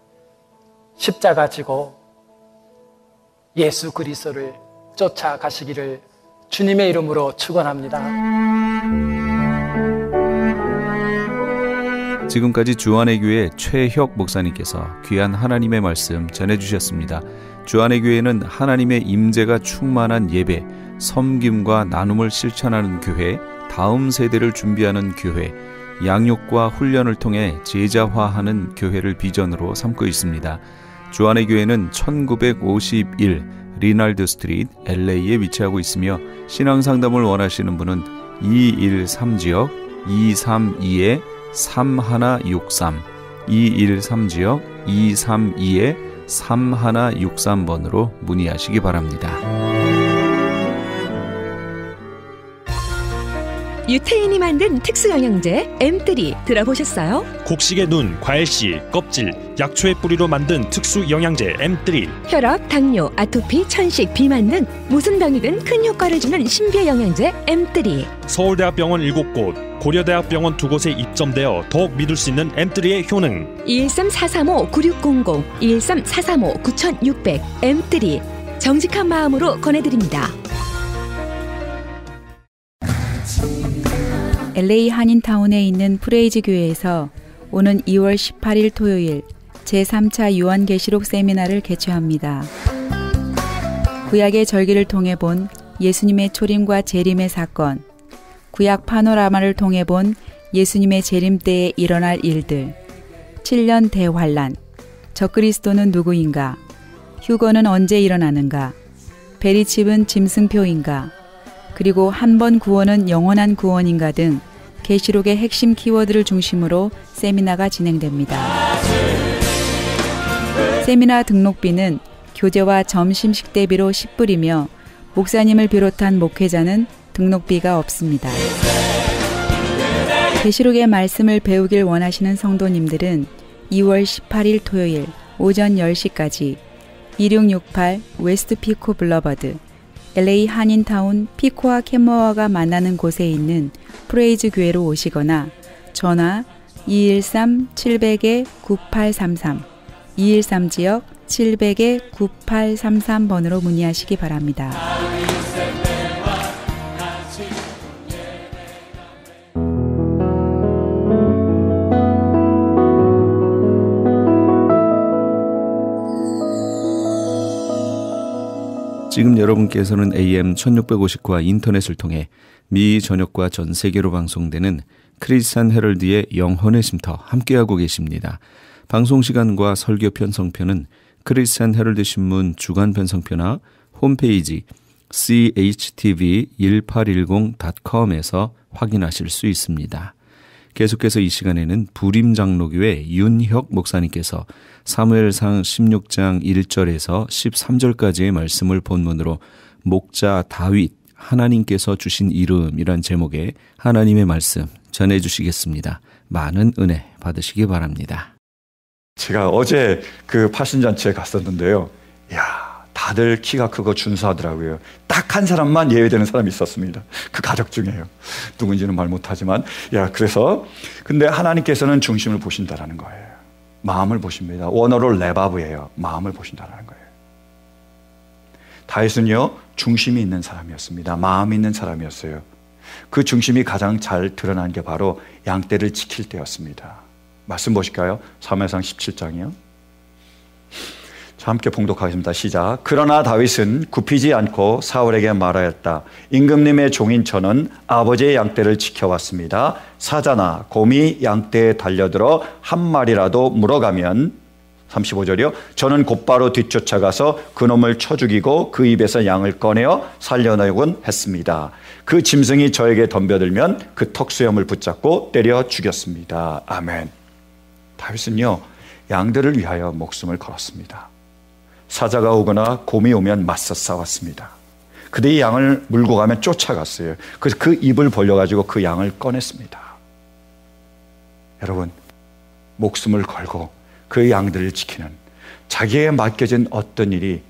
십자가 지고 예수 그리스도를 쫓아가시기를 주님의 이름으로 축원합니다. 지금까지 주안의 교회 최혁 목사님께서 귀한 하나님의 말씀 전해주셨습니다. 주안의 교회는 하나님의 임재가 충만한 예배, 섬김과 나눔을 실천하는 교회, 다음 세대를 준비하는 교회, 양육과 훈련을 통해 제자화하는 교회를 비전으로 삼고 있습니다. 주안의 교회는 1951 리날드 스트리트 LA에 위치하고 있으며 신앙상담을 원하시는 분은 213지역 232-3163 213지역 232-3163번으로 문의하시기 바랍니다. 유태인이 만든 특수영양제 M3 들어보셨어요? 곡식의 눈, 과일씨, 껍질, 약초의 뿌리로 만든 특수영양제 M3. 혈압, 당뇨, 아토피, 천식, 비만 등 무슨 병이든 큰 효과를 주는 신비의 영양제 M3. 서울대학병원 7곳, 고려대학병원 2곳에 입점되어 더욱 믿을 수 있는 M3의 효능. 213-435-9600, 213-435-9600 M3. 정직한 마음으로 권해드립니다. LA 한인타운에 있는 프레이즈 교회에서 오는 2월 18일 토요일 제3차 요한계시록 세미나를 개최합니다. 구약의 절기를 통해 본 예수님의 초림과 재림의 사건, 구약 파노라마를 통해 본 예수님의 재림 때에 일어날 일들, 7년 대환란, 적그리스도는 누구인가, 휴거는 언제 일어나는가, 베리칩은 짐승표인가, 그리고 한 번 구원은 영원한 구원인가 등 계시록의 핵심 키워드를 중심으로 세미나가 진행됩니다. 세미나 등록비는 교재와 점심 식대비로 10불이며 목사님을 비롯한 목회자는 등록비가 없습니다. 계시록의 말씀을 배우길 원하시는 성도님들은 2월 18일 토요일 오전 10시까지 2668 웨스트 피코 블러버드 LA 한인타운 피코와 캔머어가 만나는 곳에 있는 프레이즈 교회로 오시거나 전화 213-700-9833 213지역 700-9833번으로 문의하시기 바랍니다. 지금 여러분께서는 AM 1650과 인터넷을 통해 미 전역과 전 세계로 방송되는 크리스찬 헤럴드의 영혼의 쉼터 함께하고 계십니다. 방송시간과 설교 편성편은 크리스찬 헤럴드 신문 주간 편성편이나 홈페이지 chtv1810.com에서 확인하실 수 있습니다. 계속해서 이 시간에는 부림장로교회 윤혁 목사님께서 사무엘상 16장 1절에서 13절까지의 말씀을 본문으로 목자 다윗 하나님께서 주신 이름이란 제목의 하나님의 말씀 전해주시겠습니다. 많은 은혜 받으시기 바랍니다. 제가 어제 그 팔순잔치에 갔었는데요. 이야, 다들 키가 크고 준수하더라고요. 딱 한 사람만 예외되는 사람이 있었습니다. 그 가족 중에요. 누군지는 말 못하지만, 그래서 근데 하나님께서는 중심을 보신다라는 거예요. 마음을 보십니다. 원어로 레바브예요. 마음을 보신다라는 거예요. 다윗은요, 중심이 있는 사람이었습니다. 마음이 있는 사람이었어요. 그 중심이 가장 잘 드러난 게 바로 양떼를 지킬 때였습니다. 말씀 보실까요? 사무엘상 17장이요. 자, 함께 봉독하겠습니다. 시작. 그러나 다윗은 굽히지 않고 사울에게 말하였다. 임금님의 종인 저는 아버지의 양떼를 지켜왔습니다. 사자나 곰이 양떼에 달려들어 한 마리라도 물어가면 35절이요. 저는 곧바로 뒤쫓아가서 그놈을 쳐 죽이고 그 입에서 양을 꺼내어 살려내곤 했습니다. 그 짐승이 저에게 덤벼들면 그 턱수염을 붙잡고 때려 죽였습니다. 아멘. 다윗은요, 양들을 위하여 목숨을 걸었습니다. 사자가 오거나 곰이 오면 맞서 싸웠습니다. 그들이 양을 물고 가면 쫓아갔어요. 그래서 그 입을 벌려가지고 그 양을 꺼냈습니다. 여러분, 목숨을 걸고 그 양들을 지키는, 자기에게 맡겨진 어떤 일이,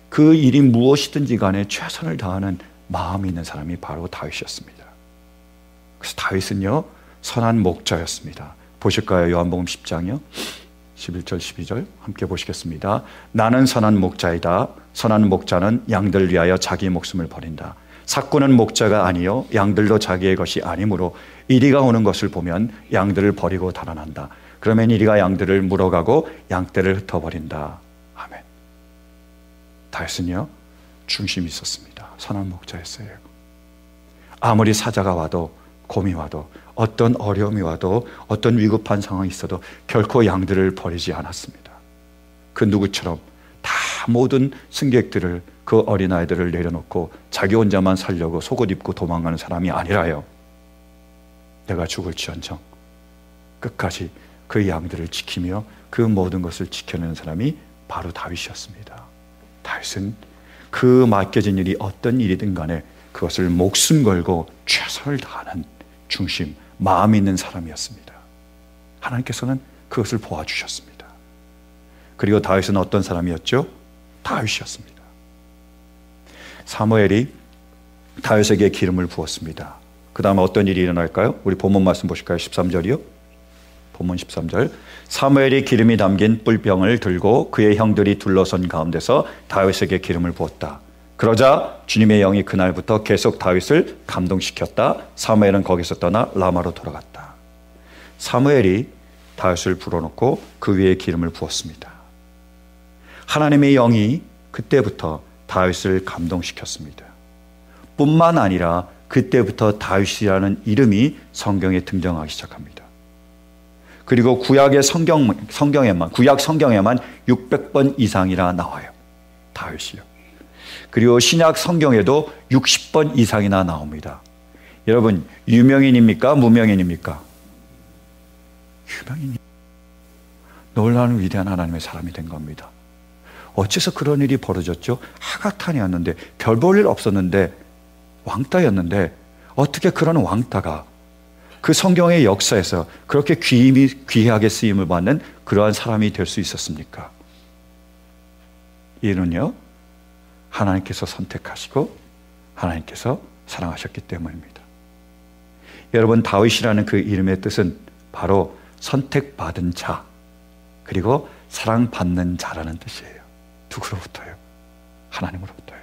그 일이 무엇이든지 간에 최선을 다하는 마음이 있는 사람이 바로 다윗이었습니다. 그래서 다윗은요, 선한 목자였습니다. 보실까요? 요한복음 10장이요. 11절 12절 함께 보시겠습니다. 나는 선한 목자이다. 선한 목자는 양들 위하여 자기 목숨을 버린다. 삭구는 목자가 아니요 양들도 자기의 것이 아니므로 이리가 오는 것을 보면 양들을 버리고 달아난다. 그러면 이리가 양들을 물어가고 양떼를 흩어버린다. 아멘. 다윗은요, 중심이 있었습니다. 선한 목자였어요. 아무리 사자가 와도 곰이 와도 어떤 어려움이 와도 어떤 위급한 상황이 있어도 결코 양들을 버리지 않았습니다. 그 누구처럼 다 모든 승객들을, 그 어린아이들을 내려놓고 자기 혼자만 살려고 속옷 입고 도망가는 사람이 아니라요. 내가 죽을지언정 끝까지 그 양들을 지키며 그 모든 것을 지켜내는 사람이 바로 다윗이었습니다. 다윗은 그 맡겨진 일이 어떤 일이든 간에 그것을 목숨 걸고 최선을 다하는 중심, 마음 있는 사람이었습니다. 하나님께서는 그것을 보아주셨습니다. 그리고 다윗은 어떤 사람이었죠? 다윗이었습니다. 사무엘이 다윗에게 기름을 부었습니다. 그 다음에 어떤 일이 일어날까요? 우리 본문 말씀 보실까요? 13절이요. 본문 13절. 사무엘이 기름이 담긴 뿔병을 들고 그의 형들이 둘러선 가운데서 다윗에게 기름을 부었다. 그러자 주님의 영이 그날부터 계속 다윗을 감동시켰다. 사무엘은 거기서 떠나 라마로 돌아갔다. 사무엘이 다윗을 불러놓고 그 위에 기름을 부었습니다. 하나님의 영이 그때부터 다윗을 감동시켰습니다. 뿐만 아니라 그때부터 다윗이라는 이름이 성경에 등장하기 시작합니다. 그리고 구약 성경에만 600번 이상이나 나와요. 다윗이요. 그리고 신약 성경에도 60번 이상이나 나옵니다. 여러분, 유명인입니까? 무명인입니까? 유명인이 놀라운 위대한 하나님의 사람이 된 겁니다. 어째서 그런 일이 벌어졌죠? 하가탄이었는데, 별 볼 일 없었는데, 왕따였는데, 어떻게 그런 왕따가 그 성경의 역사에서 그렇게 귀하게 쓰임을 받는 그러한 사람이 될 수 있었습니까? 이는요, 하나님께서 선택하시고 하나님께서 사랑하셨기 때문입니다. 여러분, 다윗이라는 그 이름의 뜻은 바로 선택받은 자, 그리고 사랑받는 자라는 뜻이에요. 누구로부터요? 하나님으로부터요.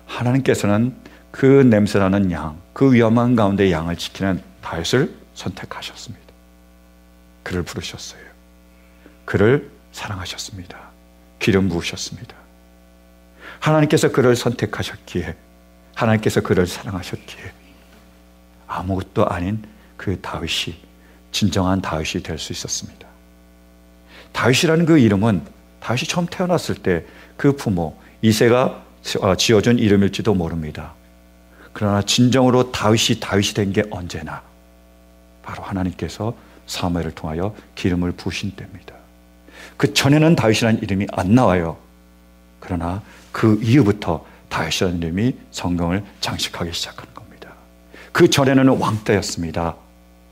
하나님께서는 그 냄새나는 양, 그 위험한 가운데 양을 지키는 다윗을 선택하셨습니다. 그를 부르셨어요. 그를 사랑하셨습니다. 기름 부으셨습니다. 하나님께서 그를 선택하셨기에, 하나님께서 그를 사랑하셨기에 아무것도 아닌 그 다윗이 진정한 다윗이 될 수 있었습니다. 다윗이라는 그 이름은 다윗이 처음 태어났을 때 그 부모 이새가 지어준 이름일지도 모릅니다. 그러나 진정으로 다윗이 된 게 언제나 바로 하나님께서 사무엘을 통하여 기름을 부으신 때입니다. 그 전에는 다윗이라는 이름이 안 나와요. 그러나 그 이후부터 다윗이라는 이름이 성경을 장식하기 시작하는 겁니다. 그 전에는 왕따였습니다.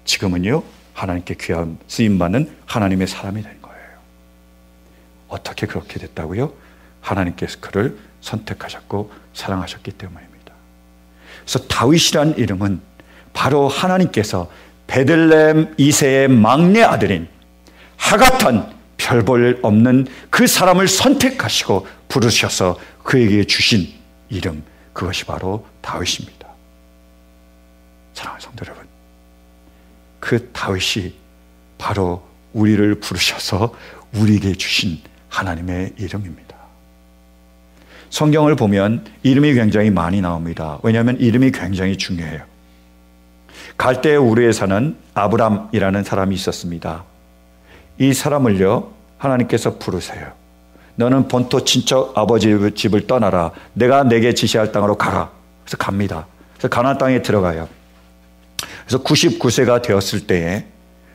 지금은요, 하나님께 귀한 쓰임받는 하나님의 사람이 된 거예요. 어떻게 그렇게 됐다고요? 하나님께서 그를 선택하셨고 사랑하셨기 때문입니다. 그래서 다윗이라는 이름은 바로 하나님께서 베들레헴 이새의 막내 아들인 하가탄, 별 볼 일 없는 그 사람을 선택하시고 부르셔서 그에게 주신 이름, 그것이 바로 다윗입니다. 사랑하는 성도 여러분, 그 다윗이 바로 우리를 부르셔서 우리에게 주신 하나님의 이름입니다. 성경을 보면 이름이 굉장히 많이 나옵니다. 왜냐하면 이름이 굉장히 중요해요. 갈대 우르에 사는 아브람이라는 사람이 있었습니다. 이 사람을요, 하나님께서 부르세요. 너는 본토 친척 아버지 집을 떠나라. 내가 내게 지시할 땅으로 가라. 그래서 갑니다. 그래서 가나안 땅에 들어가요. 그래서 99세가 되었을 때에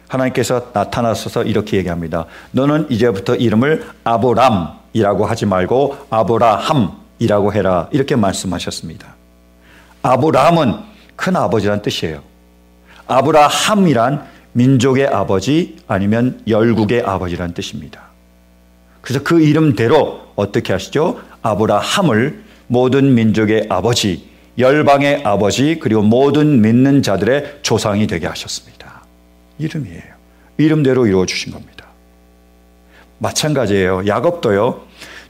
하나님께서 나타나셔서 이렇게 얘기합니다. 너는 이제부터 이름을 아브람이라고 하지 말고 아브라함이라고 해라. 이렇게 말씀하셨습니다. 아브람은 큰 아버지란 뜻이에요. 아브라함이란 민족의 아버지 아니면 열국의 아버지란 뜻입니다. 그래서 그 이름대로 어떻게 하시죠? 아브라함을 모든 민족의 아버지, 열방의 아버지, 그리고 모든 믿는 자들의 조상이 되게 하셨습니다. 이름이에요. 이름대로 이루어 주신 겁니다. 마찬가지예요. 야곱도요.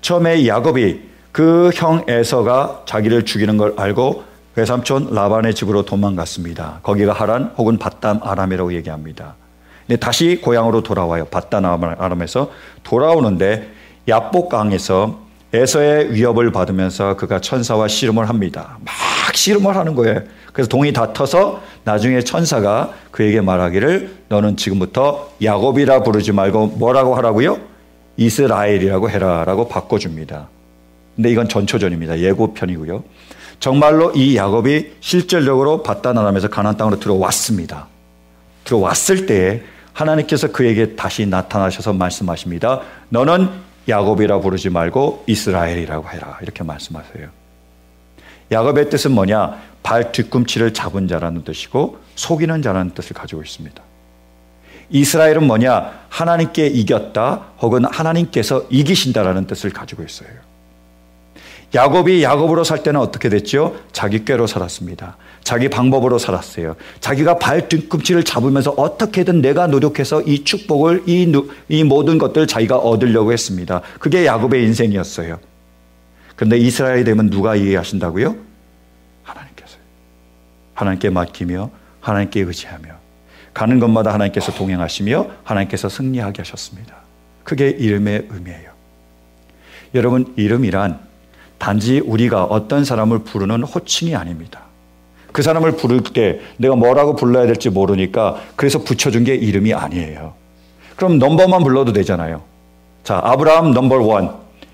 처음에 야곱이 그 형 에서가 자기를 죽이는 걸 알고 외삼촌 라반의 집으로 도망갔습니다. 거기가 하란 혹은 밧담 아람이라고 얘기합니다. 근데 다시 고향으로 돌아와요. 밧담 아람에서 돌아오는데 야복강에서 에서의 위협을 받으면서 그가 천사와 씨름을 합니다. 막 씨름을 하는 거예요. 그래서 동이 다 터서 나중에 천사가 그에게 말하기를 너는 지금부터 야곱이라 부르지 말고 뭐라고 하라고요? 이스라엘이라고 해라 라고 바꿔줍니다. 근데 이건 전초전입니다. 예고편이고요. 정말로 이 야곱이 실질적으로 밧담 아람에서 가나안 땅으로 들어왔습니다. 들어왔을 때에 하나님께서 그에게 다시 나타나셔서 말씀하십니다. 너는 야곱이라 부르지 말고 이스라엘이라고 해라. 이렇게 말씀하세요. 야곱의 뜻은 뭐냐? 발 뒤꿈치를 잡은 자라는 뜻이고 속이는 자라는 뜻을 가지고 있습니다. 이스라엘은 뭐냐? 하나님께 이겼다 혹은 하나님께서 이기신다라는 뜻을 가지고 있어요. 야곱이 야곱으로 살 때는 어떻게 됐죠? 자기 꾀로 살았습니다. 자기 방법으로 살았어요. 자기가 발 뒤꿈치를 잡으면서 어떻게든 내가 노력해서 이 축복을, 이 모든 것들을 자기가 얻으려고 했습니다. 그게 야곱의 인생이었어요. 그런데 이스라엘이 되면 누가 이해하신다고요? 하나님께서요. 하나님께 맡기며 하나님께 의지하며 가는 것마다 하나님께서 동행하시며 하나님께서 승리하게 하셨습니다. 그게 이름의 의미예요. 여러분, 이름이란 단지 우리가 어떤 사람을 부르는 호칭이 아닙니다. 그 사람을 부를 때 내가 뭐라고 불러야 될지 모르니까 그래서 붙여준 게 이름이 아니에요. 그럼 넘버만 불러도 되잖아요. 자, 아브라함 넘버 1,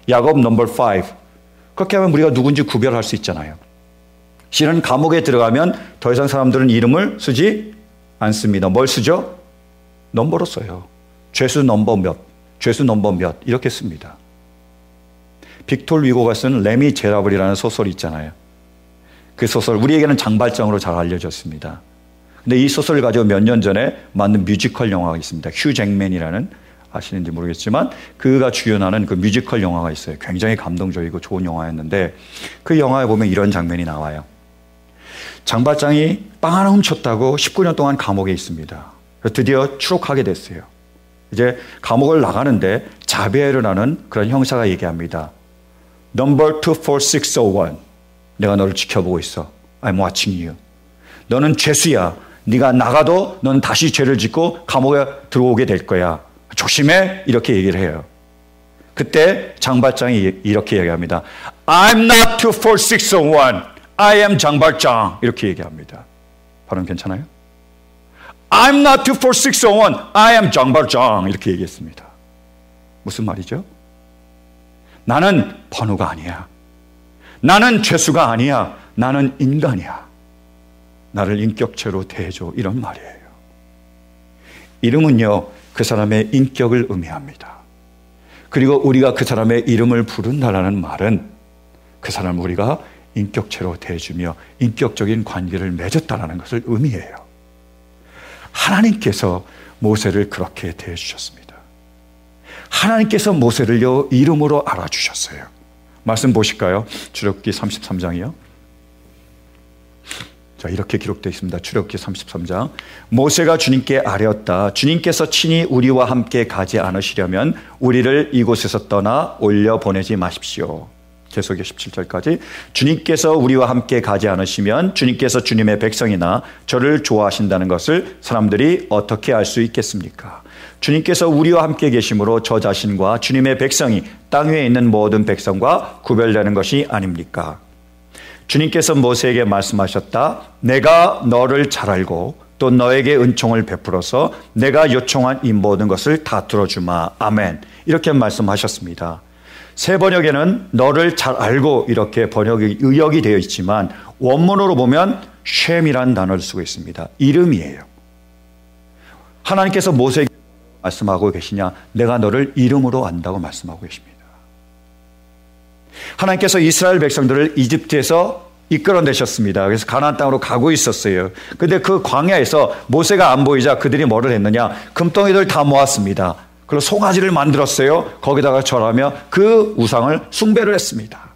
야곱 넘버 5. 그렇게 하면 우리가 누군지 구별할 수 있잖아요. 실은 감옥에 들어가면 더 이상 사람들은 이름을 쓰지 않습니다. 뭘 쓰죠? 넘버로 써요. 죄수 넘버 몇, 죄수 넘버 몇 이렇게 씁니다. 빅톨 위고가 쓴 레미제라블이라는 소설이 있잖아요. 그 소설 우리에게는 장발장으로 잘 알려졌습니다. 근데 이 소설을 가지고 몇 년 전에 만든 뮤지컬 영화가 있습니다. 휴 잭맨이라는, 아시는지 모르겠지만 그가 주연하는 그 뮤지컬 영화가 있어요. 굉장히 감동적이고 좋은 영화였는데 그 영화에 보면 이런 장면이 나와요. 장발장이 빵 하나 훔쳤다고 19년 동안 감옥에 있습니다. 드디어 추록하게 됐어요. 이제 감옥을 나가는데 자배를 하는 그런 형사가 얘기합니다. Number 24601. 내가 너를 지켜보고 있어. I'm watching you. 너는 죄수야. 네가 나가도 너는 다시 죄를 짓고 감옥에 들어오게 될 거야. 조심해. 이렇게 얘기를 해요. 그때 장발장이 이렇게 얘기합니다. I'm not 24601. I am 장발장. 이렇게 얘기합니다. 발음 괜찮아요? I'm not 24601. I am 장발장. 이렇게 얘기했습니다. 무슨 말이죠? 나는 번호가 아니야. 나는 죄수가 아니야. 나는 인간이야. 나를 인격체로 대해줘. 이런 말이에요. 이름은요, 그 사람의 인격을 의미합니다. 그리고 우리가 그 사람의 이름을 부른다라는 말은 그 사람을 우리가 인격체로 대해주며 인격적인 관계를 맺었다라는 것을 의미해요. 하나님께서 모세를 그렇게 대해주셨습니다. 하나님께서 모세를요 이름으로 알아주셨어요. 말씀 보실까요? 출애굽기 33장이요. 자, 이렇게 기록되어 있습니다. 출애굽기 33장. 모세가 주님께 아뢰었다. 주님께서 친히 우리와 함께 가지 않으시려면 우리를 이곳에서 떠나 올려 보내지 마십시오. 계속해 17절까지. 주님께서 우리와 함께 가지 않으시면 주님께서 주님의 백성이나 저를 좋아하신다는 것을 사람들이 어떻게 알 수 있겠습니까? 주님께서 우리와 함께 계심으로 저 자신과 주님의 백성이 땅 위에 있는 모든 백성과 구별되는 것이 아닙니까? 주님께서 모세에게 말씀하셨다. 내가 너를 잘 알고 또 너에게 은총을 베풀어서 내가 요청한 이 모든 것을 다 들어주마. 아멘. 이렇게 말씀하셨습니다. 새 번역에는 너를 잘 알고 이렇게 번역이 의역이 되어 있지만 원문으로 보면 쉔이라는 단어를 쓰고 있습니다. 이름이에요. 하나님께서 모세에게 말씀하고 계시냐? 내가 너를 이름으로 안다고 말씀하고 계십니다. 하나님께서 이스라엘 백성들을 이집트에서 이끌어내셨습니다. 그래서 가나안 땅으로 가고 있었어요. 그런데 그 광야에서 모세가 안 보이자 그들이 뭐를 했느냐? 금덩이들 다 모았습니다. 그리고 송아지를 만들었어요. 거기다가 절하며 그 우상을 숭배를 했습니다.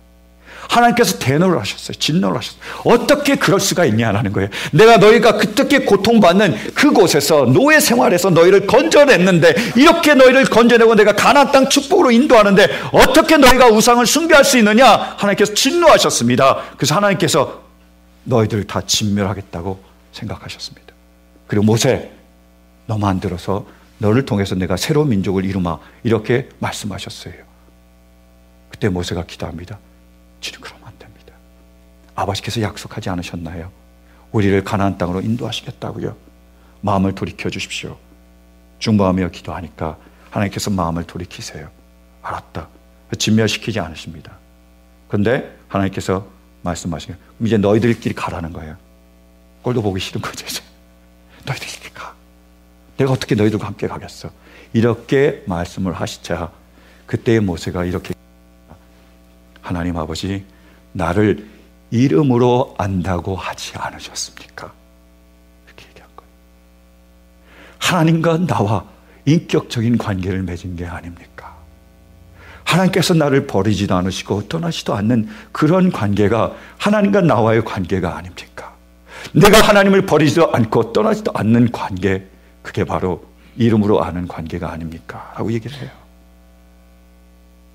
하나님께서 대노를 하셨어요. 진노를 하셨어요. 어떻게 그럴 수가 있냐라는 거예요. 내가 너희가 그렇게 고통받는 그곳에서 노예 생활에서 너희를 건져냈는데 이렇게 너희를 건져내고 내가 가나안 땅 축복으로 인도하는데 어떻게 너희가 우상을 숭배할 수 있느냐? 하나님께서 진노하셨습니다. 그래서 하나님께서 너희들을 다 진멸하겠다고 생각하셨습니다. 그리고 모세, 너만 들어서 너를 통해서 내가 새로운 민족을 이루마 이렇게 말씀하셨어요. 그때 모세가 기도합니다. 주님, 그러면 안 됩니다. 아버지께서 약속하지 않으셨나요? 우리를 가나안 땅으로 인도하시겠다고요. 마음을 돌이켜 주십시오. 중보하며 기도하니까 하나님께서 마음을 돌이키세요. 알았다. 진멸시키지 않으십니다. 그런데 하나님께서 말씀하시면 이제 너희들끼리 가라는 거예요. 꼴도 보기 싫은 거죠. 이제. 너희들끼리 가. 내가 어떻게 너희들과 함께 가겠어. 이렇게 말씀을 하시자 그때 모세가 이렇게 하나님 아버지, 나를 이름으로 안다고 하지 않으셨습니까? 이렇게 얘기한 거예요. 하나님과 나와 인격적인 관계를 맺은 게 아닙니까? 하나님께서 나를 버리지도 않으시고 떠나지도 않는 그런 관계가 하나님과 나와의 관계가 아닙니까? 내가 하나님을 버리지도 않고 떠나지도 않는 관계, 그게 바로 이름으로 아는 관계가 아닙니까? 라고 얘기를 해요.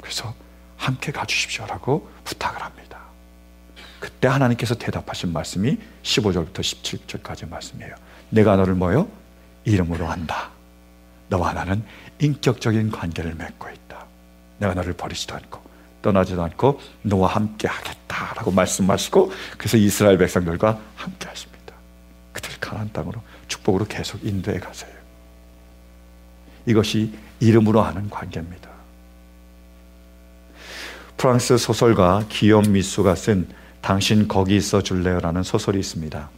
그래서 함께 가주십시오라고 부탁을 합니다. 그때 하나님께서 대답하신 말씀이 15절부터 17절까지 말씀이에요. 내가 너를 뭐요? 이름으로 안다. 너와 나는 인격적인 관계를 맺고 있다. 내가 너를 버리지도 않고 떠나지도 않고 너와 함께 하겠다라고 말씀하시고 그래서 이스라엘 백성들과 함께 하십니다. 그들 가나안 땅으로 축복으로 계속 인도해 가세요. 이것이 이름으로 아는 관계입니다. 프랑스 소설가 기욤 미수가 쓴 당신 거기 있어 줄래요라는 소설이 있습니다.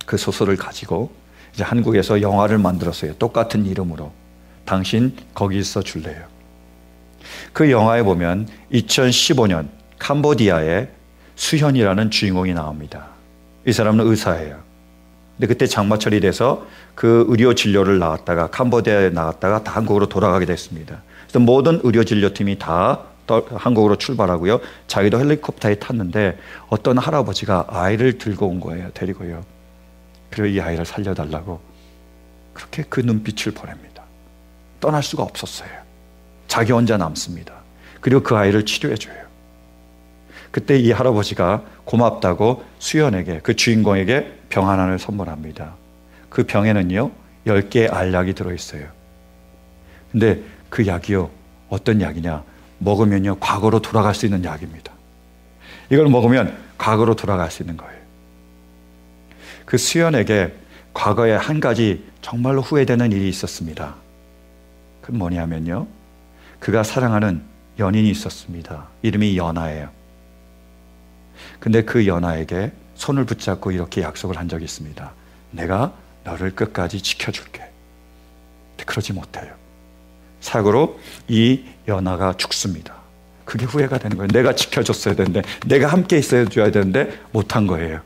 그 소설을 가지고 이제 한국에서 영화를 만들었어요. 똑같은 이름으로 당신 거기 있어 줄래요. 그 영화에 보면 2015년 캄보디아의 수현이라는 주인공이 나옵니다. 이 사람은 의사예요. 근데 그때 장마철이 돼서 그 의료 진료를 나왔다가 캄보디아에 나갔다가 다 한국으로 돌아가게 됐습니다. 그래서 모든 의료 진료팀이 다 한국으로 출발하고요. 자기도 헬리콥터에 탔는데 어떤 할아버지가 아이를 들고 온 거예요. 데리고요. 그리고 이 아이를 살려달라고 그렇게 그 눈빛을 보냅니다. 떠날 수가 없었어요. 자기 혼자 남습니다. 그리고 그 아이를 치료해줘요. 그때 이 할아버지가 고맙다고 수연에게 그 주인공에게 병 하나를 선물합니다. 그 병에는요 10개의 알약이 들어있어요. 근데 그 약이요 어떤 약이냐, 먹으면요 과거로 돌아갈 수 있는 약입니다. 이걸 먹으면 과거로 돌아갈 수 있는 거예요. 그 수연에게 과거에 한 가지 정말로 후회되는 일이 있었습니다. 그건 뭐냐면요, 그가 사랑하는 연인이 있었습니다. 이름이 연아예요. 근데 그 연아에게 손을 붙잡고 이렇게 약속을 한 적이 있습니다. 내가 너를 끝까지 지켜줄게. 근데 그러지 못해요. 사고로 이 연아가 죽습니다. 그게 후회가 되는 거예요. 내가 지켜줬어야 되는데, 내가 함께 있어야 되는데 못한 거예요.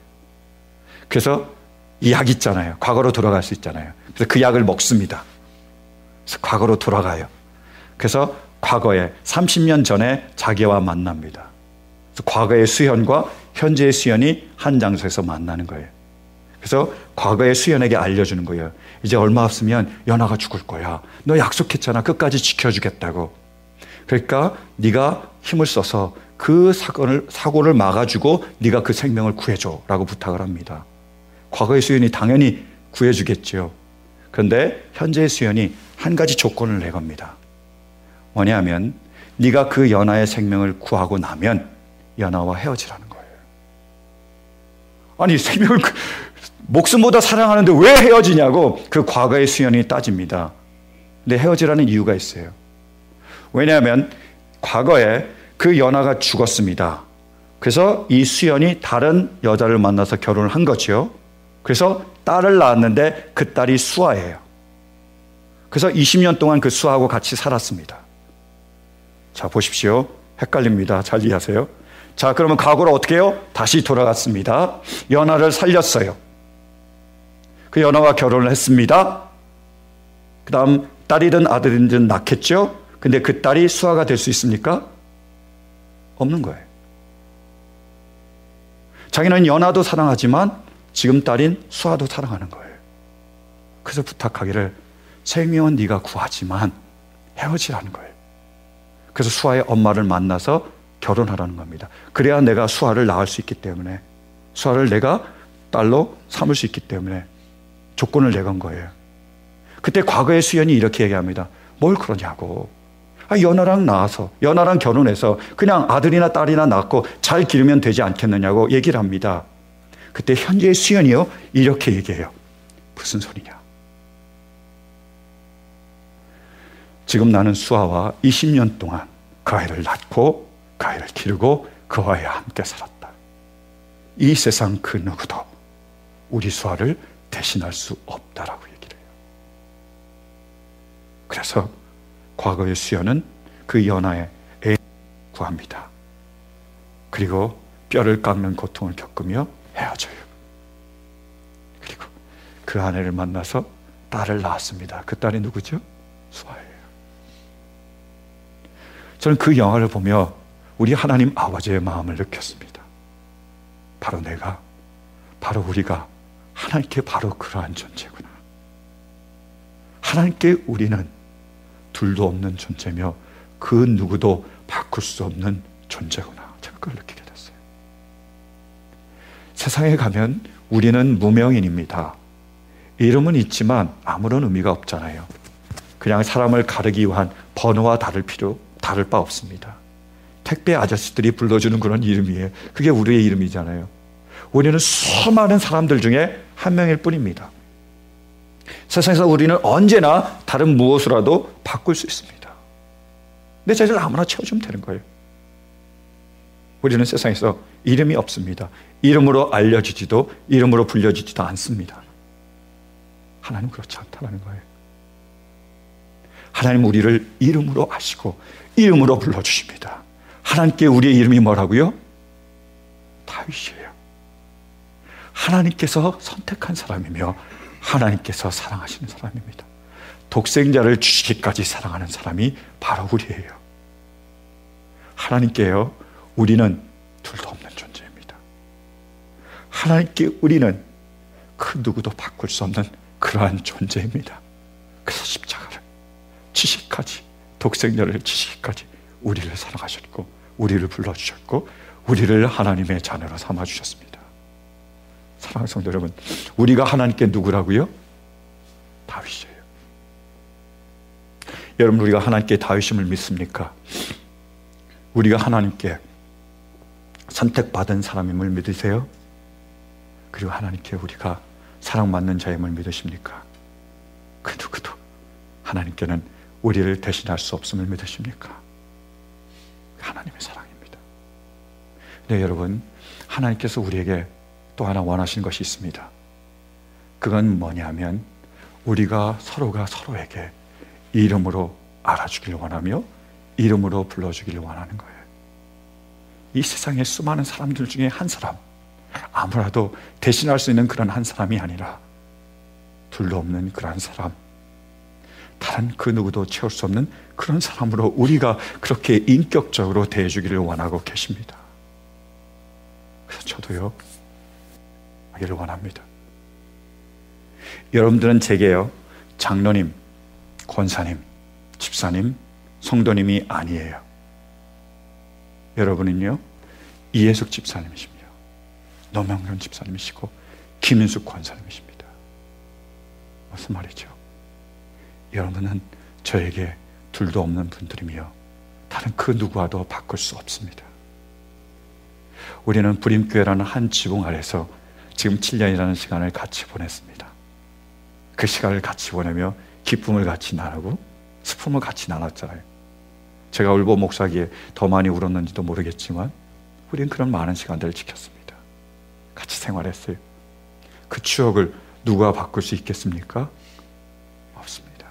그래서 이 약 있잖아요. 과거로 돌아갈 수 있잖아요. 그래서 그 약을 먹습니다. 그래서 과거로 돌아가요. 그래서 과거에 30년 전에 자기와 만납니다. 그래서 과거의 수현과 현재의 수현이 한 장소에서 만나는 거예요. 그래서 과거의 수현에게 알려주는 거예요. 이제 얼마 없으면 연아가 죽을 거야. 너 약속했잖아. 끝까지 지켜주겠다고. 그러니까 네가 힘을 써서 그 사고를 막아주고 네가 그 생명을 구해줘라고 부탁을 합니다. 과거의 수현이 당연히 구해주겠죠. 그런데 현재의 수현이 한 가지 조건을 내겁니다. 뭐냐면 네가 그 연하의 생명을 구하고 나면 연하와 헤어지라는 거예요. 아니 생명을 목숨보다 사랑하는데 왜 헤어지냐고 그 과거의 수연이 따집니다. 근데 헤어지라는 이유가 있어요. 왜냐하면 과거에 그 연하가 죽었습니다. 그래서 이 수연이 다른 여자를 만나서 결혼을 한 거죠. 그래서 딸을 낳았는데 그 딸이 수아예요. 그래서 20년 동안 그 수아하고 같이 살았습니다. 자, 보십시오. 헷갈립니다. 잘 이해하세요. 자, 그러면 과거로 어떻게 해요? 다시 돌아갔습니다. 연하를 살렸어요. 그 연하와 결혼을 했습니다. 그 다음 딸이든 아들이든 낳겠죠. 근데 그 딸이 수아가 될 수 있습니까? 없는 거예요. 자기는 연하도 사랑하지만 지금 딸인 수아도 사랑하는 거예요. 그래서 부탁하기를 생명은 네가 구하지만 헤어지라는 거예요. 그래서 수아의 엄마를 만나서 결혼하라는 겁니다. 그래야 내가 수아를 낳을 수 있기 때문에, 수아를 내가 딸로 삼을 수 있기 때문에 조건을 내건 거예요. 그때 과거의 수연이 이렇게 얘기합니다. 뭘 그러냐고. 연하랑 나와서, 연하랑 결혼해서 그냥 아들이나 딸이나 낳고 잘 기르면 되지 않겠느냐고 얘기를 합니다. 그때 현재의 수연이요, 이렇게 얘기해요. 무슨 소리냐. 지금 나는 수아와 20년 동안 그 아이를 낳고 그 아이를 기르고 그 아이와 함께 살았다. 이 세상 그 누구도 우리 수아를 대신할 수 없다라고 얘기를 해요. 그래서 과거의 수연은 그 연하의 애인을 구합니다. 그리고 뼈를 깎는 고통을 겪으며 헤어져요. 그리고 그 아내를 만나서 딸을 낳았습니다. 그 딸이 누구죠? 수아예요. 저는 그 영화를 보며 우리 하나님 아버지의 마음을 느꼈습니다. 바로 내가, 바로 우리가 하나님께 바로 그러한 존재구나. 하나님께 우리는 둘도 없는 존재며 그 누구도 바꿀 수 없는 존재구나. 제가 그걸 느끼게 됐어요. 세상에 가면 우리는 무명인입니다. 이름은 있지만 아무런 의미가 없잖아요. 그냥 사람을 가르기 위한 번호와 다를 바 없습니다. 택배 아저씨들이 불러주는 그런 이름이에요. 그게 우리의 이름이잖아요. 우리는 수많은 사람들 중에 한 명일 뿐입니다. 세상에서 우리는 언제나 다른 무엇으로라도 바꿀 수 있습니다. 내 자리를 아무나 채워주면 되는 거예요. 우리는 세상에서 이름이 없습니다. 이름으로 알려지지도 이름으로 불려지지도 않습니다. 하나님 그렇지 않다는 거예요. 하나님 우리를 이름으로 아시고 이름으로 불러주십니다. 하나님께 우리의 이름이 뭐라고요? 다윗이에요. 하나님께서 선택한 사람이며 하나님께서 사랑하시는 사람입니다. 독생자를 주시기까지 사랑하는 사람이 바로 우리예요. 하나님께요, 우리는 둘도 없는 존재입니다. 하나님께 우리는 그 누구도 바꿀 수 없는 그러한 존재입니다. 그래서 십자가를 지시기까지, 독생자를 지시기까지 우리를 사랑하셨고 우리를 불러주셨고 우리를 하나님의 자녀로 삼아주셨습니다. 사랑하는 성도 여러분, 우리가 하나님께 누구라고요? 다윗이에요. 여러분, 우리가 하나님께 다윗임을 믿습니까? 우리가 하나님께 선택받은 사람임을 믿으세요? 그리고 하나님께 우리가 사랑받는 자임을 믿으십니까? 그 누구도 하나님께는 우리를 대신할 수 없음을 믿으십니까? 하나님의 사랑입니다. 네, 여러분, 하나님께서 우리에게 또 하나 원하시는 것이 있습니다. 그건 뭐냐면 우리가 서로가 서로에게 이름으로 알아주길 원하며 이름으로 불러주길 원하는 거예요. 이 세상의 수많은 사람들 중에 한 사람, 아무라도 대신할 수 있는 그런 한 사람이 아니라 둘도 없는 그런 사람, 다른 그 누구도 채울 수 없는 그런 사람으로 우리가 그렇게 인격적으로 대해주기를 원하고 계십니다. 그래서 저도요, 하기를 원합니다. 여러분들은 제게요, 장로님, 권사님, 집사님, 성도님이 아니에요. 여러분은요, 이해숙 집사님이십니다. 노명현 집사님이시고 김인숙 권사님이십니다. 무슨 말이죠? 여러분은 저에게 둘도 없는 분들이며 다른 그 누구와도 바꿀 수 없습니다. 우리는 부림교회라는 한 지붕 아래서 지금 7년이라는 시간을 같이 보냈습니다. 그 시간을 같이 보내며 기쁨을 같이 나누고 슬픔을 같이 나눴잖아요. 제가 울보 목사기에 더 많이 울었는지도 모르겠지만 우리는 그런 많은 시간들을 지켰습니다. 같이 생활했어요. 그 추억을 누가 바꿀 수 있겠습니까? 없습니다.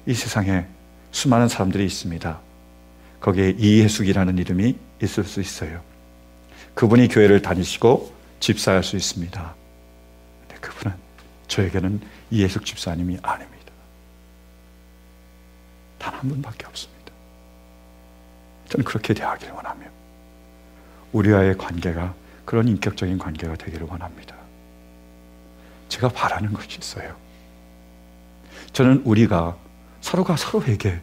이 세상에 수많은 사람들이 있습니다. 거기에 이해숙이라는 이름이 있을 수 있어요. 그분이 교회를 다니시고 집사할 수 있습니다. 근데 그분은 저에게는 이해숙 집사님이 아닙니다. 단 한 분밖에 없습니다. 저는 그렇게 대하기를 원하며 우리와의 관계가 그런 인격적인 관계가 되기를 원합니다. 제가 바라는 것이 있어요. 저는 우리가 서로가 서로에게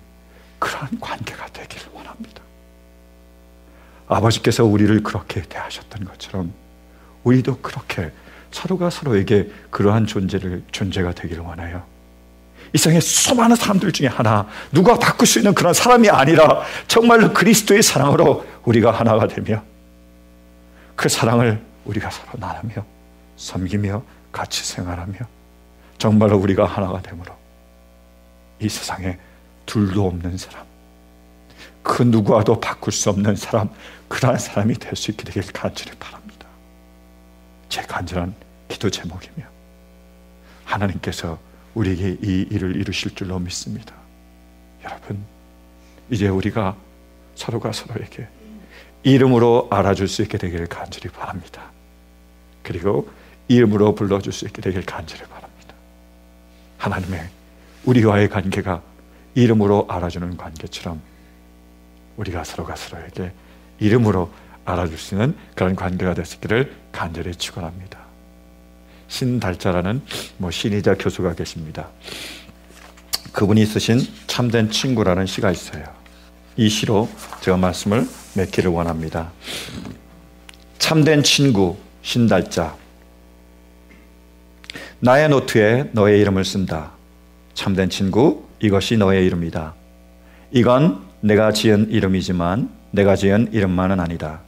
그러한 관계가 되기를 원합니다. 아버지께서 우리를 그렇게 대하셨던 것처럼 우리도 그렇게 서로가 서로에게 그러한 존재가 되기를 원해요. 이 세상에 수많은 사람들 중에 하나, 누가 바꿀 수 있는 그런 사람이 아니라 정말로 그리스도의 사랑으로 우리가 하나가 되며 그 사랑을 우리가 서로 나누며 섬기며 같이 생활하며 정말로 우리가 하나가 되므로 이 세상에 둘도 없는 사람, 그 누구와도 바꿀 수 없는 사람, 그러한 사람이 될 수 있게 되길 간절히 바랍니다. 제 간절한 기도 제목이며 하나님께서 우리에게 이 일을 이루실 줄로 믿습니다. 여러분, 이제 우리가 서로가 서로에게 이름으로 알아줄 수 있게 되기를 간절히 바랍니다. 그리고 이름으로 불러줄 수 있게 되길 간절히 바랍니다. 하나님의 우리와의 관계가 이름으로 알아주는 관계처럼 우리가 서로가 서로에게 이름으로 알아줄 수 있는 그런 관계가 됐기를 간절히 축원합니다. 신달자라는 신이자 교수가 계십니다. 그분이 쓰신 참된 친구라는 시가 있어요. 이 시로 제가 말씀을 맺기를 원합니다. 참된 친구 신달자. 나의 노트에 너의 이름을 쓴다. 참된 친구, 이것이 너의 이름이다. 이건 내가 지은 이름이지만 내가 지은 이름만은 아니다.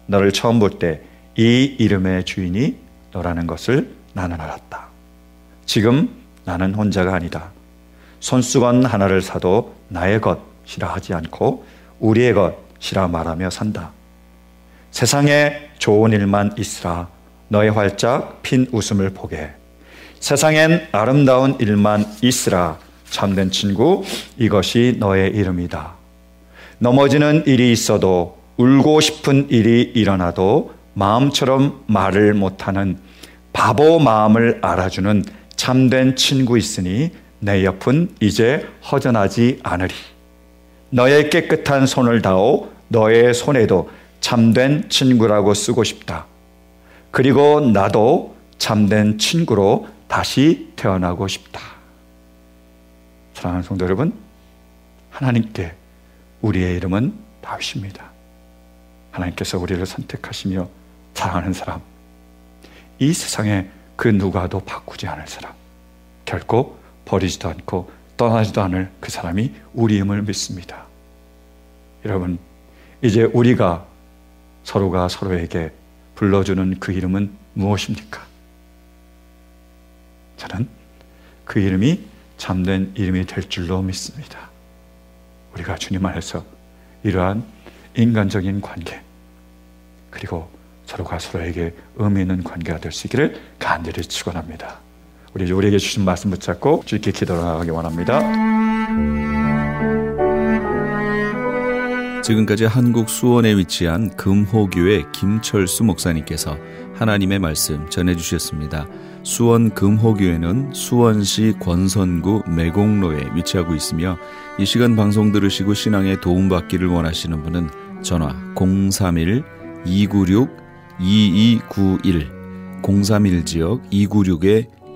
너를 처음 볼 때 이 이름의 주인이 너라는 것을 나는 알았다. 지금 나는 혼자가 아니다. 손수건 하나를 사도 나의 것이라 하지 않고 우리의 것이라 말하며 산다. 세상에 좋은 일만 있으라. 너의 활짝 핀 웃음을 보게. 세상엔 아름다운 일만 있으라. 참된 친구, 이것이 너의 이름이다. 넘어지는 일이 있어도 울고 싶은 일이 일어나도 마음처럼 말을 못하는 바보 마음을 알아주는 참된 친구 있으니 내 옆은 이제 허전하지 않으리. 너의 깨끗한 손을 다오 너의 손에도 참된 친구라고 쓰고 싶다. 그리고 나도 참된 친구로 다시 태어나고 싶다. 사랑하는 성도 여러분, 하나님께 우리의 이름은 다윗입니다. 하나님께서 우리를 선택하시며 사랑하는 사람, 이 세상에 그 누구와도 바꾸지 않을 사람, 결코 버리지도 않고 떠나지도 않을 그 사람이 우리임을 믿습니다. 여러분, 이제 우리가 서로가 서로에게 불러주는 그 이름은 무엇입니까? 저는 그 이름이 참된 이름이 될 줄로 믿습니다. 우리가 주님 안에서 이러한 인간적인 관계, 그리고 서로가 서로에게 의미 있는 관계가 될 수 있기를 간절히 축원합니다. 우리에게 주신 말씀 붙잡고 주께 기도하기 원합니다. 지금까지 한국 수원에 위치한 금호교회 김철수 목사님께서 하나님의 말씀 전해주셨습니다. 수원 금호교회는 수원시 권선구 매곡로에 위치하고 있으며 이 시간 방송 들으시고 신앙에 도움받기를 원하시는 분은 전화 031-296-2291 031지역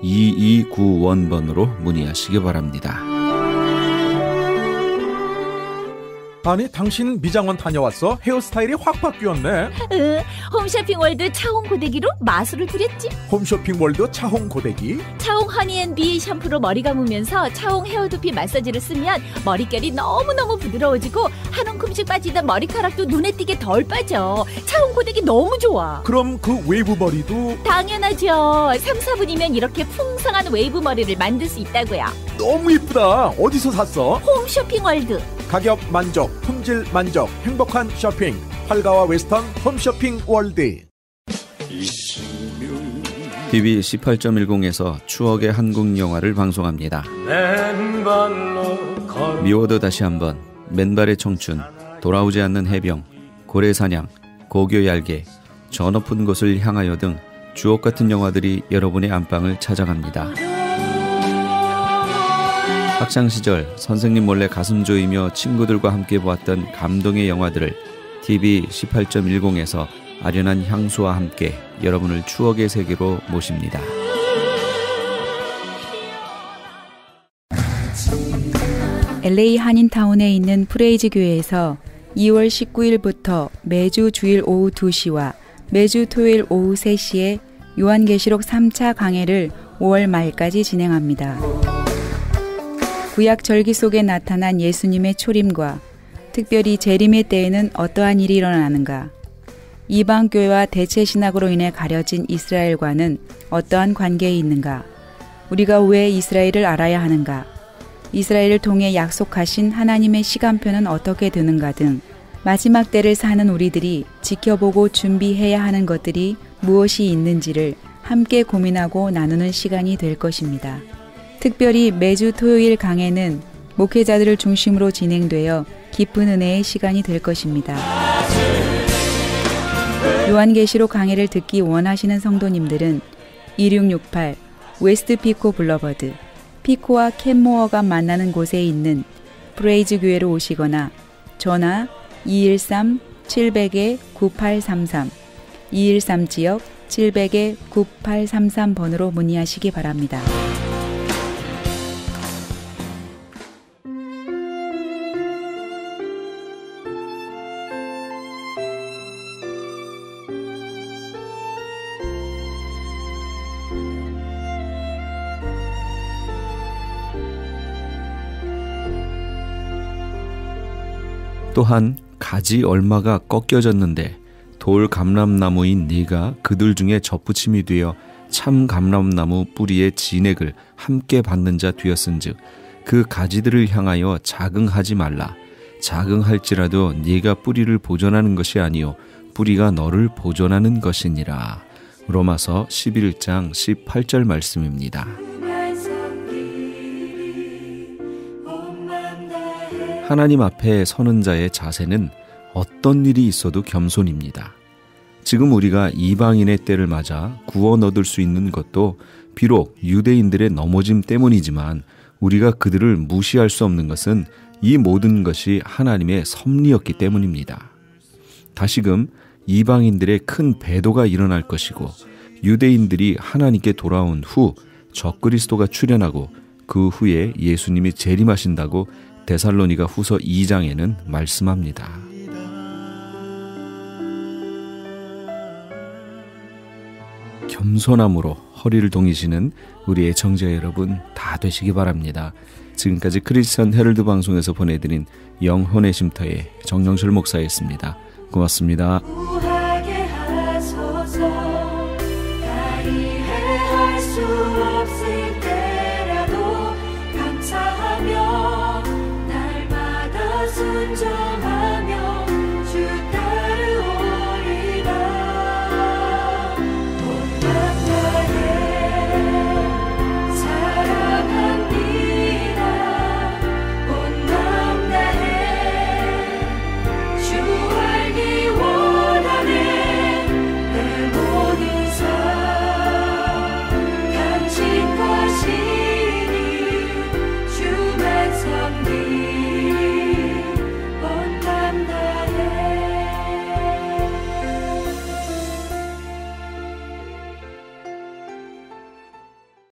296-2291번으로 문의하시기 바랍니다. 아니 당신 미장원 다녀왔어? 헤어스타일이 확 바뀌었네. 홈쇼핑월드 차홍 고데기로 마술을 부렸지. 홈쇼핑월드 차홍 고데기? 차홍 허니앤비 샴푸로 머리 감으면서 차홍 헤어두피 마사지를 쓰면 머릿결이 너무너무 부드러워지고 한 움큼씩 빠지던 머리카락도 눈에 띄게 덜 빠져. 차홍 고데기 너무 좋아. 그럼 그 웨이브 머리도? 당연하죠. 3, 4분이면 이렇게 풍성한 웨이브 머리를 만들 수 있다고요. 너무 이쁘다. 어디서 샀어? 홈쇼핑월드. 가격 만족, 품질 만족, 행복한 쇼핑. 활가와 웨스턴 홈쇼핑 월드. TV 18.10에서 추억의 한국 영화를 방송합니다. 미워도 다시 한번, 맨발의 청춘, 돌아오지 않는 해병, 고래사냥, 고교 얄개, 저 높은 곳을 향하여 등 주옥 같은 영화들이 여러분의 안방을 찾아갑니다. 학창시절 선생님 몰래 가슴 조이며 친구들과 함께 보았던 감동의 영화들을 TV 18.10에서 아련한 향수와 함께 여러분을 추억의 세계로 모십니다. LA 한인타운에 있는 프레이즈 교회에서 2월 19일부터 매주 주일 오후 2시와 매주 토요일 오후 3시에 요한계시록 3차 강해를 5월 말까지 진행합니다. 구약 절기 속에 나타난 예수님의 초림과 특별히 재림의 때에는 어떠한 일이 일어나는가? 이방교회와 대체신학으로 인해 가려진 이스라엘과는 어떠한 관계에 있는가? 우리가 왜 이스라엘을 알아야 하는가? 이스라엘을 통해 약속하신 하나님의 시간표는 어떻게 되는가 등 마지막 때를 사는 우리들이 지켜보고 준비해야 하는 것들이 무엇이 있는지를 함께 고민하고 나누는 시간이 될 것입니다. 특별히 매주 토요일 강해는 목회자들을 중심으로 진행되어 깊은 은혜의 시간이 될 것입니다. 요한계시록 강해를 듣기 원하시는 성도님들은 2668 웨스트 피코 블러버드, 피코와 캔모어가 만나는 곳에 있는 프레이즈 교회로 오시거나 전화 213-700-9833, 213지역 700-9833번으로 문의하시기 바랍니다. 또한 가지 얼마가 꺾여졌는데 돌 감람나무인 네가 그들 중에 접붙임이 되어 참 감람나무 뿌리의 진액을 함께 받는 자 되었은즉 그 가지들을 향하여 자긍하지 말라. 자긍할지라도 네가 뿌리를 보존하는 것이 아니요 뿌리가 너를 보존하는 것이니라. 로마서 11장 18절 말씀입니다. 하나님 앞에 서는 자의 자세는 어떤 일이 있어도 겸손입니다. 지금 우리가 이방인의 때를 맞아 구원 얻을 수 있는 것도 비록 유대인들의 넘어짐 때문이지만 우리가 그들을 무시할 수 없는 것은 이 모든 것이 하나님의 섭리였기 때문입니다. 다시금 이방인들의 큰 배도가 일어날 것이고 유대인들이 하나님께 돌아온 후 적그리스도가 출현하고 그 후에 예수님이 재림하신다고 데살로니가 후서 2장에는 말씀합니다. 겸손함으로 허리를 동이시는 우리 애청자 여러분 다 되시기 바랍니다. 지금까지 크리스천 헤럴드 방송에서 보내드린 영혼의 쉼터의 정영철 목사였습니다. 고맙습니다. 순종하